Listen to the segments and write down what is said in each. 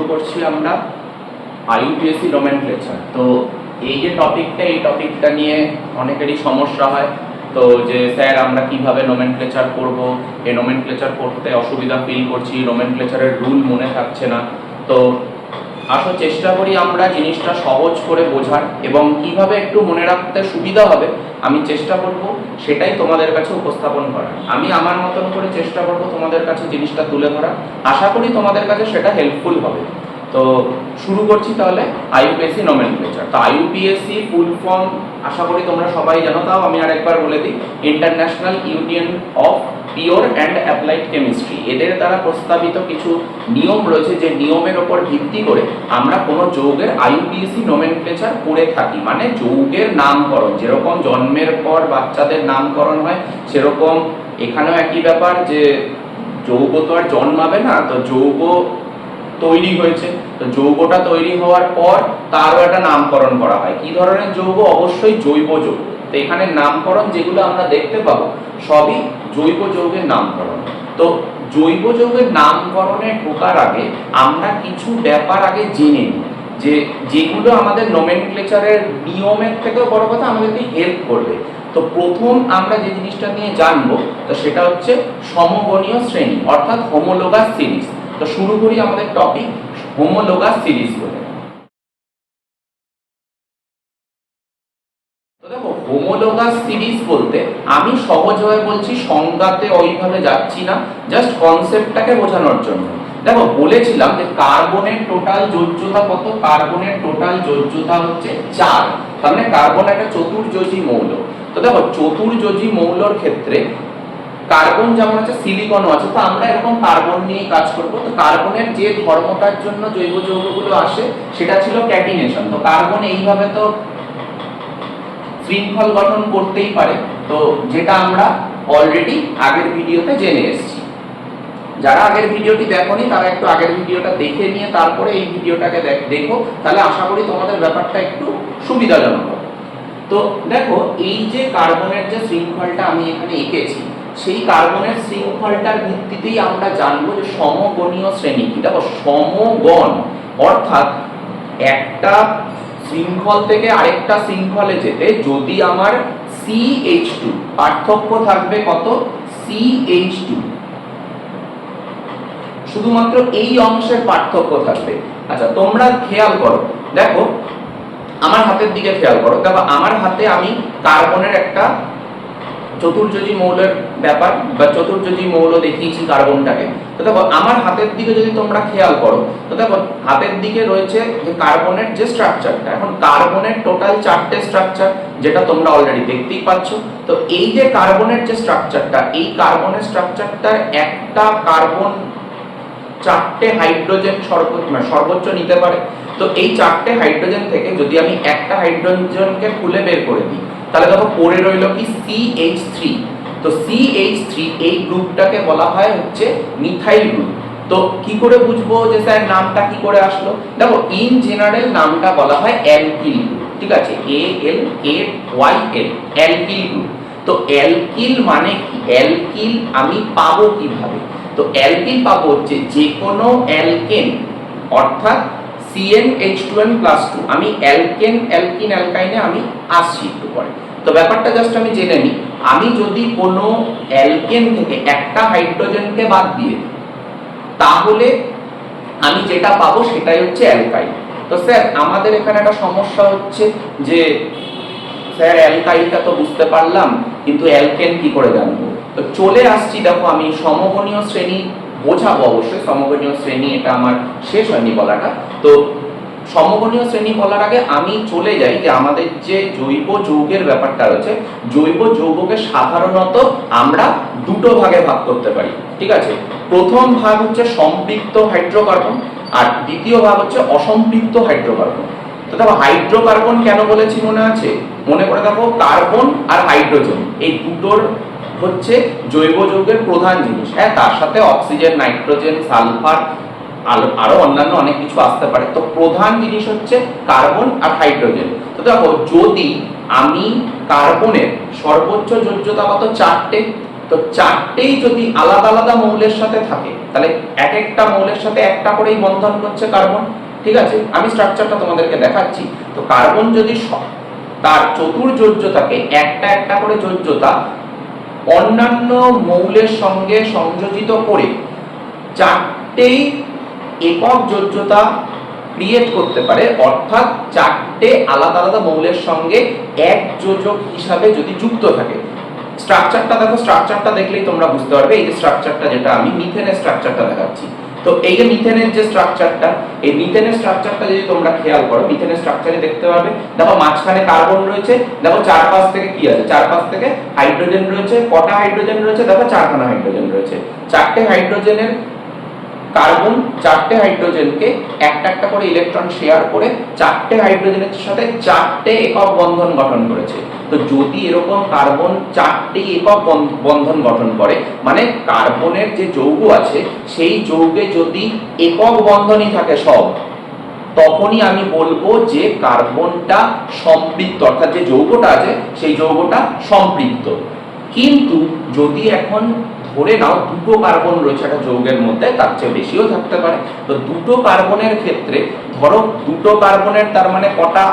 করছি আমরা আইইউপিএসসি নোমেনক্লেচার। তো এই যে টপিকটা নিয়ে অনেকেরই সমস্যা হয়, তো যে স্যার আমরা কিভাবে নোমেনক্লেচার করব, এই নোমেনক্লেচার করতে অসুবিধা ফিল করছি, নোমেনক্লেচারের রুল মনে থাকছে না। তো আসলে চেষ্টা করি আমরা জিনিসটা সহজ করে বোঝার এবং কিভাবে একটু মনে রাখতে সুবিধা হবে আমি চেষ্টা করব সেটাই তোমাদের কাছে উপস্থাপন করার। আমি আমার মতন করে চেষ্টা করব তোমাদের কাছে জিনিসটা তুলে ধরা, আশা করি তোমাদের কাছে সেটা হেল্পফুল হবে। তো শুরু করছি তাহলে আইইউপিএসসি নোমেনক্লেচার। তো আইইউপিএসসি ফুল ফর্ম আশা করি তোমরা সবাই জানো, তাও আমি আরেকবার বলে দিই, international union of pure and applied chemistry. এদের দ্বারা প্রস্তাবিত কিছু নিয়ম রয়েছে, যে নিয়মের ওপর ভিত্তি করে আমরা কোনো যৌগের আইইউপিএসসি নোমেনক্লেচার করে থাকি। মানে যৌগের নামকরণ, যেরকম জন্মের পর বাচ্চাদের নামকরণ হয়, সেরকম এখানেও একই ব্যাপার, যে যৌগ তো আর জন্মাবে না, তো যৌগ তৈরি হয়েছে, তো যৌগটা তৈরি হওয়ার পর তারও একটা নামকরণ করা হয়। কি ধরনের যৌগ? অবশ্যই জৈব যৌগ। তো এখানে নামকরণ যেগুলো আমরা দেখতে পাবো সবই জৈব যৌগের নামকরণ। তো জৈব যৌগের নামকরণে ঢোকার আগে আমরা কিছু ব্যাপার আগে জেনে নিই, যে যেগুলো আমাদের নোমেনক্লেচারের নিয়মের থেকেও বড় কথা আমাদেরকে হেল্প করবে। তো প্রথম আমরা যে জিনিসটা নিয়ে জানবো, তো সেটা হচ্ছে সমগণীয় শ্রেণী, অর্থাৎ হোমোলোগাস সিরিজ। তো শুরু করি আমাদের টপিক হোমোলোগাস সিরিজ বলে। তো দেখো, হোমোলোগাস সিরিজ বলতে আমি সহজভাবে বলছি, সংজ্ঞাতে ওইভাবে যাচ্ছি না, জাস্ট কনসেপ্টটাকে বোঝানোর জন্য। দেখো, বলেছিলাম যে কার্বনের টোটাল যোজ্যতা কত? কার্বনের টোটাল যোজ্যতা হচ্ছে 4। তার মানে কার্বন একটা চতুর্যোজী মৌল। তো দেখো, চতুর্যোজী মৌলর ক্ষেত্রে কার্বন যেমন আছে, সিলিকনও আছে, তো আমরা এরকম কার্বন নিয়েই কাজ করব। তো কার্বনের যে ধর্মটার জন্য জৈব যৌগগুলো আসে সেটা ছিল ক্যাটিনেশন। তো কার্বন এইভাবে তো শৃঙ্খল গঠন করতেই পারে, তো যেটা আমরা অলরেডি আগের ভিডিওতে জেনে এসেছি। যারা আগের ভিডিওটি দেখোনি তারা একটু আগের ভিডিওটা দেখে নিয়ে তারপরে এই ভিডিওটাকে দেখো, তাহলে আশা করি তোমাদের ব্যাপারটা একটু সুবিধাজনক হবে। তো দেখো, এই যে কার্বনের যে শৃঙ্খলটা আমি এখানে এঁকেছি, সেই কার্বনের শৃঙ্খলটার ভিত্তিতেই আমরা জানবো যে সমগণীয় শ্রেণী কি। দেখো, সমগণ অর্থাৎ একটা শৃঙ্খল থেকে আরেকটা শৃঙ্খলে যেতে যদি আমার CH2 পার্থক্য থাকবে কত? CH2, শুধুমাত্র এই অংশের পার্থক্য থাকবে। আচ্ছা, তোমরা খেয়াল করো, দেখো আমার হাতের দিকে খেয়াল করো। দেখো, আমার হাতে আমি কার্বনের একটা চতুর্যোজী মৌলের ব্যাপার বা চতুর্যোজী মৌল দেখিয়েছি কার্বনটাকে। তো দেখো, আমার হাতের দিকে যদি তোমরা খেয়াল করো, তো দেখো হাতের দিকে রয়েছে যে কার্বনের যে স্ট্রাকচারটা। এখন কার্বনের টোটাল 4টে স্ট্রাকচার, যেটা তোমরা অলরেডি দেখতেই পাচ্ছ। তো এই যে কার্বনের যে স্ট্রাকচারটা, এই কার্বনের স্ট্রাকচারটার একটা কার্বন 4টে হাইড্রোজেন সর্বোচ্চ নিতে পারে। তো এই 4টে হাইড্রোজেন থেকে যদি আমি একটা হাইড্রোজেনকে খুলে বের করে দিই, তাহলে দেখো পড়ে রইল কি? CH3। তো CH3 এই গ্রুপটাকে বলা হয় হচ্ছে মিথাইল গ্রুপ। তো কি করে বুঝবো যে স্যার নামটা কি করে আসলো? দেখো, ইন জেনারেল নামটা বলা হয় অ্যালকিল গ্রুপ, ঠিক আছে? ALKYL, alkyl group. তো অ্যালকিল মানে কি? অ্যালকিল আমি পাবো কিভাবে? তো অ্যালকিল পাবো হচ্ছে যে কোনো অ্যালকেন, অর্থাৎ CnH2n+2। আমি অ্যালকেন, অ্যালকিন, অ্যালকাইনে আমি আসছি একটু পরে। তো ব্যাপারটা জাস্ট আমি জেনে নিই, আমি যদি কোনো অ্যালকেন থেকে একটা হাইড্রোজেনকে বাদ দিয়ে, তাহলে আমি যেটা পাবো সেটাই হচ্ছে অ্যালকাইল। তো স্যার আমাদের এখানে একটা সমস্যা হচ্ছে যে স্যার অ্যালকাইলটা তো বুঝতে পারলাম, কিন্তু অ্যালকেন কি করে জানবো? তো চলে আসছি, দেখো আমি সমগণীয় শ্রেণী বোঝাবো অবশ্যই। সমগণীয় শ্রেণী এটা আমার শেষ হয়নি বলাটা। তো সমগণীয় শ্রেণী বলার আগে আমি চলে যাই যে আমাদের যে জৈব যৌগের ব্যাপারটা রয়েছে, জৈব যৌগকে সাধারণত আমরা দুটো ভাগে ভাগ করতে পারি, ঠিক আছে? প্রথম ভাগ হচ্ছে সম্পৃক্ত হাইড্রোকার্বন, আর দ্বিতীয় ভাগ হচ্ছে অসম্পৃক্ত হাইড্রোকার্বন। তো দেখো, হাইড্রোকার্বন কেন বলেছি মনে আছে? মনে করে দেখো, কার্বন আর হাইড্রোজেন এই দুটোর হচ্ছে জৈব যৌগের প্রধান জিনিস। হ্যাঁ, তার সাথে অক্সিজেন, নাইট্রোজেন, সালফার, আরো অন্যান্য অনেক কিছু আসতে পারে। তো প্রধান জিনিস হচ্ছে কার্বন আর হাইড্রোজেন। তো দেখো, যদি আমি কার্বনের সর্বোচ্চ যোজ্যতা কত? 4টে, তো চারটেই যদি আলাদা আলাদা মৌলের সাথে থাকে তাহলে এক একটা মৌলের সাথে একটা করেই বন্ধন করছে কার্বন। ঠিক আছে, আমি স্ট্রাকচারটা তোমাদেরকে দেখাচ্ছি। তো কার্বন যদি তার চতুর্যোজ্যতাকে একটা একটা করে যোজ্যতা অন্যান্য মৌলের সঙ্গে সংযোজিত করে চারটেই একক যোজ্যতা ক্রিয়েট করতে পারে, অর্থাৎ চারটে আলাদা আলাদা মৌলের সঙ্গে এক যোজক হিসাবে যদি যুক্ত থাকে। স্ট্রাকচারটা দেখো, স্ট্রাকচারটা দেখলেই তোমরা বুঝতে পারবে। এই যে স্ট্রাকচারটা, যেটা আমি মিথেনের স্ট্রাকচারটা দেখাচ্ছি, তো এই যে মিথেনের যে স্ট্রাকচারটা, এই মিথেনের স্ট্রাকচারটা যদি তোমরা খেয়াল করো, মিথেনের স্ট্রাকচারে দেখতে পাবে, দেখো মাঝখানে কার্বন রয়েছে, দেখো চারপাশ থেকে কি আছে, চারপাশ থেকে হাইড্রোজেন রয়েছে। কটা হাইড্রোজেন রয়েছে? দেখো চারখানা হাইড্রোজেন রয়েছে। চারটে হাইড্রোজেনের কার্বন চারটে হাইড্রোজেনকে একটা একটা করে ইলেকট্রন শেয়ার করে চারটে হাইড্রোজেনের সাথে চারটে একক বন্ধন গঠন করেছে। তো যদি এরকম কার্বন চারটি একক বন্ধন গঠন করে, মানে কার্বনের যে যৌগ আছে সেই যৌগে যদি একক বন্ধনই থাকে সব, তখনই আমি বলবো যে কার্বনটা সম্পৃক্ত, অর্থাৎ যে যৌগটা আছে সেই যৌগটা সম্পৃক্ত। কিন্তু যদি এখন ধরে নাও দুটো কার্বন রয়েছে একটা যৌগের মধ্যে, তার চেয়ে বেশিও থাকতে পারে, তো দুটো কার্বনের ক্ষেত্রে ধরো দুটো কার্বনের তার মানে কটা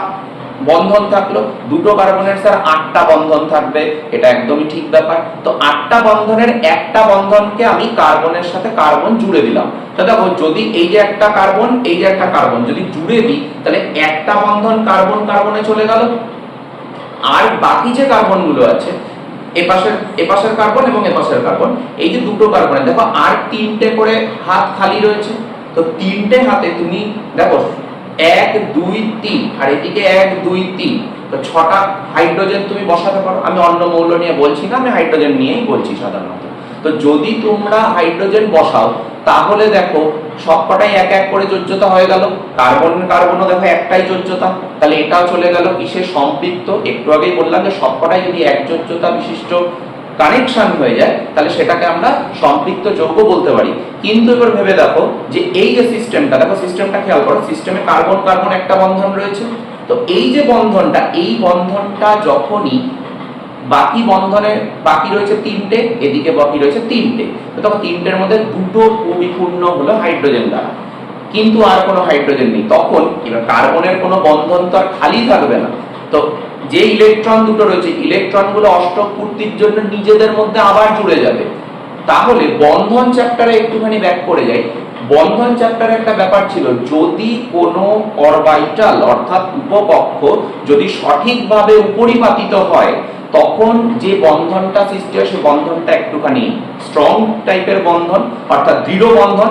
বন্ধন থাকলো? দুটো কার্বনের স্যার 8টা বন্ধন থাকবে, এটা একদমই ঠিক ব্যাপার। তো 8টা বন্ধনের একটা বন্ধনকে আমি কার্বনের সাথে কার্বন জুড়ে দিলাম। তো দেখো, যদি এই যে একটা কার্বন, এই যে একটা কার্বন যদি জুড়ে দিই, তাহলে একটা বন্ধন কার্বন কার্বনে চলে গেল, আর বাকি যে কার্বনগুলো আছে এপাশের কার্বন এবং এপাশের কার্বন, এই যে দুটো কার্বনে দেখো আর তিনটে করে হাত খালি রয়েছে। তো তিনটে হাতে তুমি দেখো 1 2 3, আর এদিকে 1 2 3, তো 6টা হাইড্রোজেন তুমি বসাতে পারো। আমি অন্য মৌল নিয়ে বলছি না, আমি হাইড্রোজেন নিয়েই বলছি সাধারণত। তো যদি তোমরা হাইড্রোজেন বসাও তাহলে দেখো সবকটাই এক এক করে যোজ্যতা হয়ে গেল। কার্বনও দেখো একটাই যোজ্যতা, তাহলে এটাও চলে গেল কিসে? সম্পৃক্ত। একটু আগেই বললাম যে সবকটাই যদি এক যোজ্যতা বিশিষ্ট কানেকশন হয়ে যায় তাহলে সেটাকে আমরা সম্পৃক্ত যৌগ বলতে পারি। কিন্তু এবার ভেবে দেখো যে এই যে সিস্টেমটা, দেখো সিস্টেমটা খেয়াল করো, সিস্টেমে কার্বন কার্বন একটা বন্ধন রয়েছে। তো এই যে বন্ধনটা, এই বন্ধনটা যখনই বাকি বন্ধনে বাকি রয়েছে তিনটে, এদিকে বাকি রয়েছে তিনটে, তো তখন তিনটের মধ্যে দুটো পরিপূর্ণ হলো হাইড্রোজেন দ্বারা, কিন্তু আর কোনো হাইড্রোজেন নেই। তখন এবার কার্বনের কোনো বন্ধন তো আর খালি থাকবে না। তো যে ইলেকট্রন দুটো রয়েছে, ইলেকট্রনগুলো অষ্টক পূর্তির জন্য নিজেদের মধ্যে আবার জুড়ে যাবে। তাহলে বন্ধন চ্যাপ্টারে একটুখানি ব্যাক করে যাই। বন্ধন চ্যাপ্টারে একটা ব্যাপার ছিল, যদি কোনো অরবিটাল অর্থাৎ উপকক্ষ যদি সঠিকভাবে উপরিপাতিত হয় তখন যে বন্ধনটা সৃষ্টি হয় সেই বন্ধনটা একটুখানি স্ট্রং টাইপের বন্ধন, অর্থাৎ দৃঢ় বন্ধন।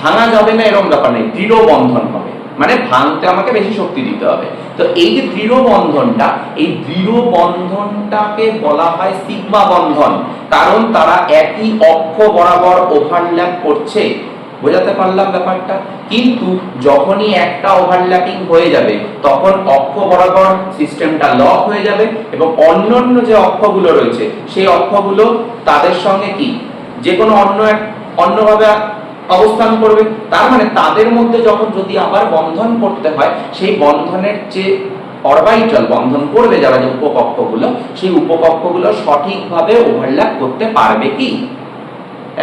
ভাঙা যাবে না এরকম ব্যাপার নেই, দৃঢ় বন্ধন হবে, মানে ভাঙতে আমাকে বেশি শক্তি দিতে হবে। তো এই যে দৃঢ় বন্ধনটা, এই দৃঢ় বন্ধনটাকে বলা হয় সিগমা বন্ধন, কারণ তারা একই অক্ষ বরাবর ওভারল্যাপ করছে। বোঝাতে পারলাম ব্যাপারটা? কিন্তু যখনই একটা ওভারল্যাপিং হয়ে যাবে তখন অক্ষ বরাবর সিস্টেমটা লক হয়ে যাবে এবং অন্যান্য যে অক্ষগুলো রয়েছে সেই অক্ষগুলো তাদের সঙ্গে কি যে কোনো অন্যভাবে অবস্থান করবে। তার মানে তাদের মধ্যে যখন যদি আবার বন্ধন করতে হয়, সেই বন্ধনের যে অরবিটাল বন্ধন করবে যারা যে উপকক্ষগুলো, সেই উপকক্ষগুলো সঠিকভাবে ওভারল্যাপ করতে পারবে কি?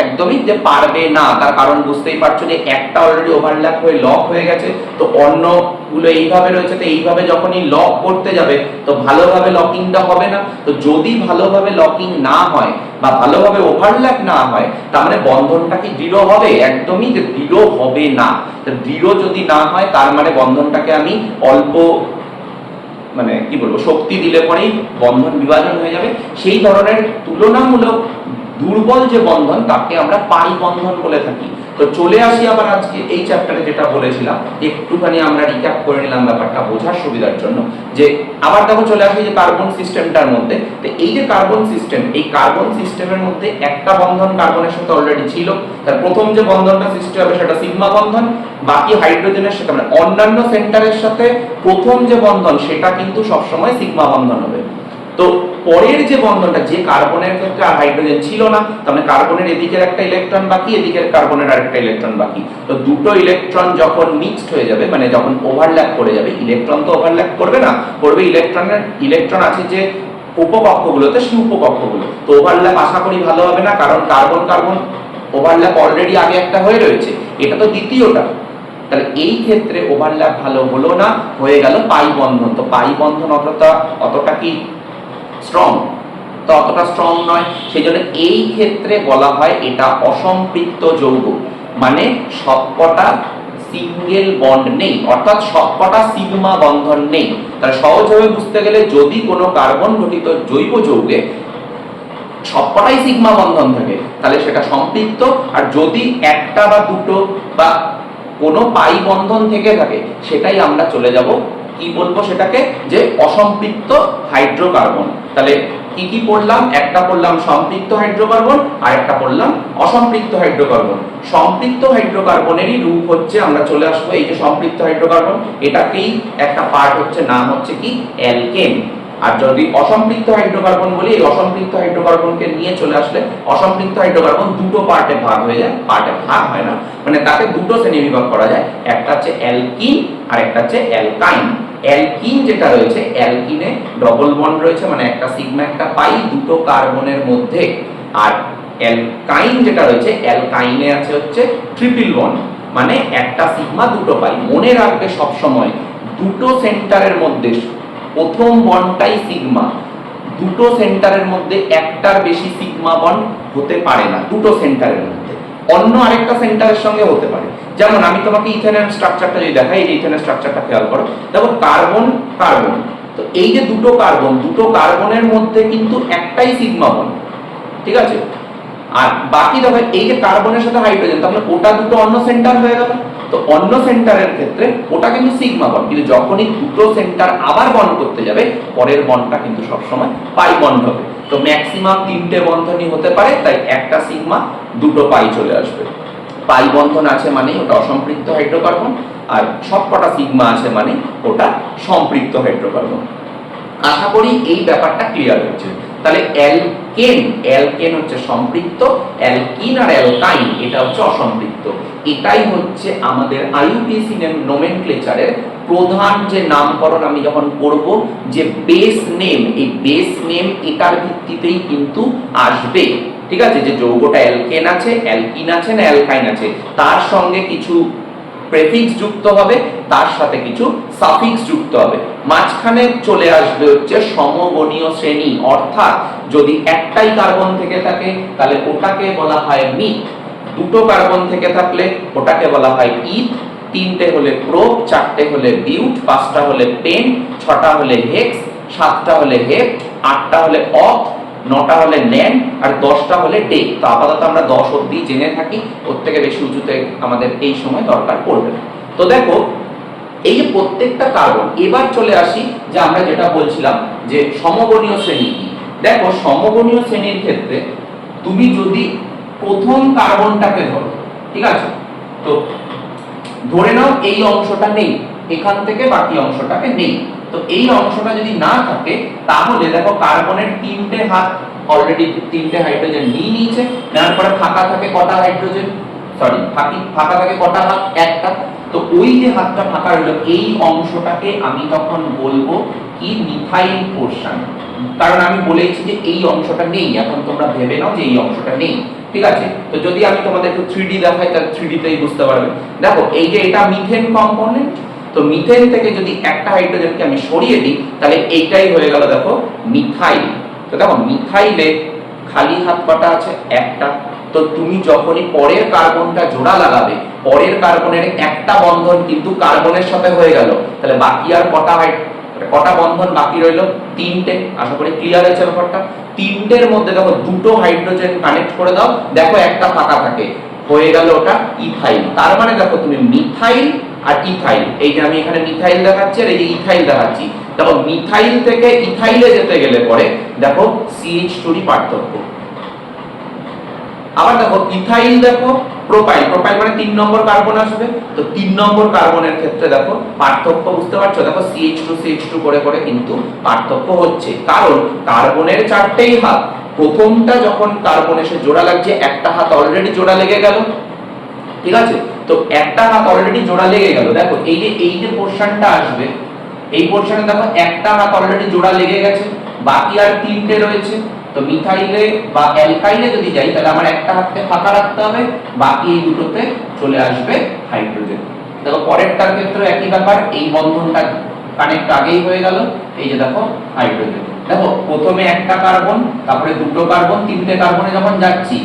একদমই যে পারবে না। তার কারণ বুঝতেই পারছো যে একটা অলরেডি ওভারল্যাপ হয়ে লক হয়ে গেছে, তো অন্যগুলো এইভাবে রয়েছে, তো এইভাবে যখনই লক করতে যাবে তো ভালোভাবে লকিংটা হবে না। তো যদি ভালোভাবে লকিং না হয় বা ভালোভাবে ওভারল্যাপ না হয়, তার মানে বন্ধনটা কি দৃঢ় হবে? একদমই যে দৃঢ় হবে না। তো দৃঢ় যদি না হয় তার মানে বন্ধনটাকে আমি অল্প মানে কি বলবো শক্তি দিলে পরেই বন্ধন বিভাজন হয়ে যাবে। সেই ধরনের তুলনামূলক দুর্বল যে বন্ধন তাকে আমরা পাই বন্ধন বলে থাকি। তো চলে আসি আবার আজকে এই চ্যাপ্টারে যেটা বলেছিলাম, একটুখানি আমরা রিক্যাপ করে নিলাম ব্যাপারটা বোঝার সুবিধার জন্য। যে আবার দেখো চলে আসি যে কার্বন সিস্টেমটার মধ্যে। তো এই যে কার্বন সিস্টেম, এই কার্বন সিস্টেমের মধ্যে একটা বন্ধন কার্বনের সাথে অলরেডি ছিল, তার প্রথম যে বন্ধনটা সৃষ্টি হবে সেটা সিগমা বন্ধন। বাকি হাইড্রোজেনের সাথে মানে অন্যান্য সেন্টারের সাথে প্রথম যে বন্ধন সেটা কিন্তু সবসময় সিগমা বন্ধন হবে। তো পরের যে বন্ধনটা, যে কার্বনের ক্ষেত্রে আর হাইড্রোজেন ছিল না, তার মানে কার্বনের এদিকের একটা ইলেকট্রন বাকি, এদিকের কার্বনের আরেকটা ইলেকট্রন বাকি। তো দুটো ইলেকট্রন যখন মিক্সড হয়ে যাবে, মানে যখন ওভারল্যাপ করে যাবে, ইলেকট্রন তো ওভারল্যাপ করবে না, করবে ইলেকট্রন আছে যে উপকক্ষগুলোতে সেই উপকক্ষগুলো তো ওভারল্যাপ আশা করি ভালো হবে না, কারণ কার্বন কার্বন ওভারল্যাপ অলরেডি আগে একটা হয়ে রয়েছে, এটা তো দ্বিতীয়টা। তাহলে এই ক্ষেত্রে ওভারল্যাপ ভালো হলো না, হয়ে গেল পাই বন্ধন। তো পাই বন্ধন অতটা কি স্ট্রং? তো অতটা স্ট্রং নয়, সেই জন্য এই ক্ষেত্রে বলা হয় এটা অসম্পৃক্ত যৌগ, মানে সবকটা সিঙ্গেল বন্ড নেই, অর্থাৎ সবকটা সিগমা বন্ধন নেই। তাহলে সহজভাবে বুঝতে গেলে যদি কোনো কার্বন গঠিত জৈব যৌগে সবকটাই সিগমা বন্ধন থাকে তাহলে সেটা সম্পৃক্ত, আর যদি একটা বা দুটো বা কোনো পাই বন্ধন থেকে থাকে সেটাই আমরা চলে যাব কি বলবো সেটাকে, যে অসম্পৃক্ত হাইড্রোকার্বন। তাহলে কি কি পড়লাম? একটা পড়লাম সম্পৃক্ত হাইড্রোকার্বন, আর একটা পড়লাম অসম্পৃক্ত হাইড্রোকার্বন। সম্পৃক্ত হাইড্রোকার্বনেরই রূপ হচ্ছে, আমরা চলে আসবো এই যে সম্পৃক্ত হাইড্রোকার্বন, এটাকেই একটা পার্ট হচ্ছে, নাম হচ্ছে কি অ্যালকেন। আর যদি অসম্পৃক্ত হাইড্রোকার্বন বলি, এই অসম্পৃক্ত হাইড্রোকার্বনকে নিয়ে চলে আসলে অসম্পৃক্ত হাইড্রোকার্বন দুটো পার্টে ভাগ হয়ে যায়, পার্টে ভাগ হয় না, মানে তাকে দুটো শ্রেণী বিভাগ করা যায়, একটা হচ্ছে অ্যালকিন আর একটা হচ্ছে অ্যালকাইন। অ্যালকিন যেটা রয়েছে, অ্যালকিনে ডবল বন্ড রয়েছে, মানে একটা সিগমা একটা পাই দুটো কার্বনের মধ্যে। আর অ্যালকাইন যেটা রয়েছে, অ্যালকাইনে আছে হচ্ছে ট্রিপল বন্ড, মানে একটা সিগমা দুটো পাই। মনে রাখবে সব সময় দুটো সেন্টারের মধ্যে প্রথম বন্ডটাই সিগমা, দুটো সেন্টারের মধ্যে একটার বেশি সিগমা বন্ড হতে পারে না দুটো সেন্টারের মধ্যে, অন্য আরেকটা সেন্টারের সঙ্গে হতে পারে। যেমন আমি তোমাকে ইথেনের স্ট্রাকচারটা যদি দেখাই, এই ইথেনের স্ট্রাকচারটা খেয়াল করো, দেখো কার্বন কার্বন, তো এই যে দুটো কার্বনের মধ্যে কিন্তু একটাই সিগমা বন্ড, ঠিক আছে? আর বাকি দেখো এই যে কার্বনের সাথে হাইড্রোজেন, তাহলে ওটা দুটো অন্য সেন্টার হয়ে গেল, তো অন্য সেন্টারের ক্ষেত্রে ওটা কিন্তু সিগমা বন্ড, কিন্তু যখনই দুটো সেন্টার আবার বন্ড করতে যাবে পরের বন্ডটা কিন্তু সবসময় পাই বন্ড হবে। তো ম্যাক্সিমাম তিনটে বন্ধনই হতে পারে, তাই একটা সিগমা দুটো পাই চলে আসবে। পাই বন্ধন আছে মানে ওটা অসম্পৃক্ত হাইড্রোকার্বন, আর সবকটা সিগমা আছে মানে ওটা সম্পৃক্ত হাইড্রোকার্বন। আশা করি এই ব্যাপারটা ক্লিয়ার হচ্ছে। তাহলে অ্যালকেন হচ্ছে সম্পৃক্ত, অ্যালকিন আর অ্যালকাইন এটা হচ্ছে অসম্পৃক্ত। এটাই হচ্ছে আমাদের আইইউপিএসি নোমেনক্লেচারের প্রধান যে নামকরণ আমি যখন করব, যে বেস নেম, এই বেস নেম এটার ভিত্তিতেই কিন্তু আসবে, ঠিক আছে? যে যৌগটা অ্যালকেন আছে, অ্যালকিন আছে না অ্যালকাইন আছে, তার সঙ্গে কিছু প্রেফিক্স যুক্ত হবে, তার সাথে কিছু সাফিক্স যুক্ত হবে, মাঝখানে চলে আসবে হচ্ছে সমগণীয় শ্রেণী। অর্থাৎ যদি একটাই কার্বন থেকে থাকে তাহলে ওটাকে বলা হয় মিথ, দুটো কার্বন থেকে থাকলে ওটাকে বলা হয় ইথ, তিনটে হলে প্রো, চারটে হলে বিউট, পাঁচটা হলে পেন, ছটা হলে হেক্স, সাতটা হলে হেপ, আটটা হলে অক, নটা হলে ন্যান, আর 10টা হলে ডে। তো আপাতত আমরা 10 অবধি জেনে থাকি, ওর থেকে বেশি উঁচুতে আমাদের এই সময় দরকার পড়বে না। তো দেখো এই যে প্রত্যেকটা কার্বন, এবার চলে আসি যে আমরা যেটা বলছিলাম যে সমগণীয় শ্রেণী কি। দেখো সমগণীয় শ্রেণীর ক্ষেত্রে তুমি যদি প্রথম কার্বনটাকে ধরো, ঠিক আছে, তো ধরে নাও এই অংশটা নেই, এখান থেকে বাকি অংশটাকে নেই, তো এই অংশটা যদি না থাকে তাহলে দেখো কার্বনের তিনটে হাত অলরেডি তিনটে হাইড্রোজেন নিয়ে নিয়েছে, নেওয়ার পরে ফাঁকা থাকে কটা হাইড্রোজেন, সরি ফাঁকা থাকে কটা হাত, একটা। তো ওই যে হাতটা ফাঁকা রইলো, এই অংশটাকে আমি তখন বলবো কি মিথাইল পোরশন, কারণ আমি বলেছি যে এই অংশটা নেই, এখন তোমরা ভেবে নাও যে এই অংশটা নেই, ঠিক আছে? তো যদি আমি তোমাদের একটু 3D দেখাই তাহলে 3D তেই বুঝতে পারবে। দেখো এই যে এটা মিথেন কম্পোনেন্ট, তো মিথেন থেকে যদি একটা হাইড্রোজেনকে আমি সরিয়ে দিই তাহলে এইটাই হয়ে গেল দেখো মিথাইল। তো দেখো মিথাইলে খালি হাত কটা আছে, একটা। তো তুমি যখনই পরের কার্বনটা জোড়া লাগাবে, পরের কার্বনের একটা বন্ধন কিন্তু কার্বনের সাথে হয়ে গেল, তাহলে বাকি আর কটা বন্ধন বাকি রইলো, তিনটে। আশা করি ক্লিয়ার হয়েছে ব্যাপারটা। তিনটের মধ্যে দেখো দুটো হাইড্রোজেন কানেক্ট করে দাও, দেখো একটা ফাঁকা থাকে, হয়ে গেল ওটা ইথাইল। তার মানে দেখো তুমি মিথাইল আর ইথাইল, এই যে আমি এখানে মিথাইল দেখাচ্ছি আর এই যে ইথাইল দেখাচ্ছি, দেখো মিথাইল থেকে ইথাইলে যেতে গেলে পরে দেখো CH2 পার্থক্য। আবার দেখো ইথাইল, দেখো প্রোপাইল, প্রোপাইল মানে 3 নম্বর কার্বন আসবে, তো 3 নম্বর কার্বনের ক্ষেত্রে দেখো পার্থক্য বুঝতে পারছো, দেখো CH2 করে করে কিন্তু পার্থক্য হচ্ছে, কারণ কার্বনের চারটেই হাত, প্রথমটা যখন কার্বন এসে জোড়া লাগছে একটা হাত অলরেডি জোড়া লেগে গেল, ঠিক আছে? তো একটা হাত অলরেডি জোড়া লেগে গেল, দেখো এই যে পোরশনটা আসবে, এই পোরশনে দেখো একটা হাত অলরেডি জোড়া লেগে গেছে, বাকি আর তিনটে রয়েছে। তো মিথাইলে বা অ্যালকাইলে যদি যাই তাহলে আমার একটা হাতে ফাঁকা রাখতে হবে, বাকি এই দুটোতে চলে আসবে হাইড্রোজেন। দেখো পরেরটার ক্ষেত্রে একই ব্যাপার, এই বন্ধনটা কানেক্ট আগেই হয়ে গেল, এই যে দেখো হাইড্রোজেন। দেখো প্রথমে একটা কার্বন, তারপরে দুটো কার্বন, তিনটে কার্বনে যখন যাচ্ছি,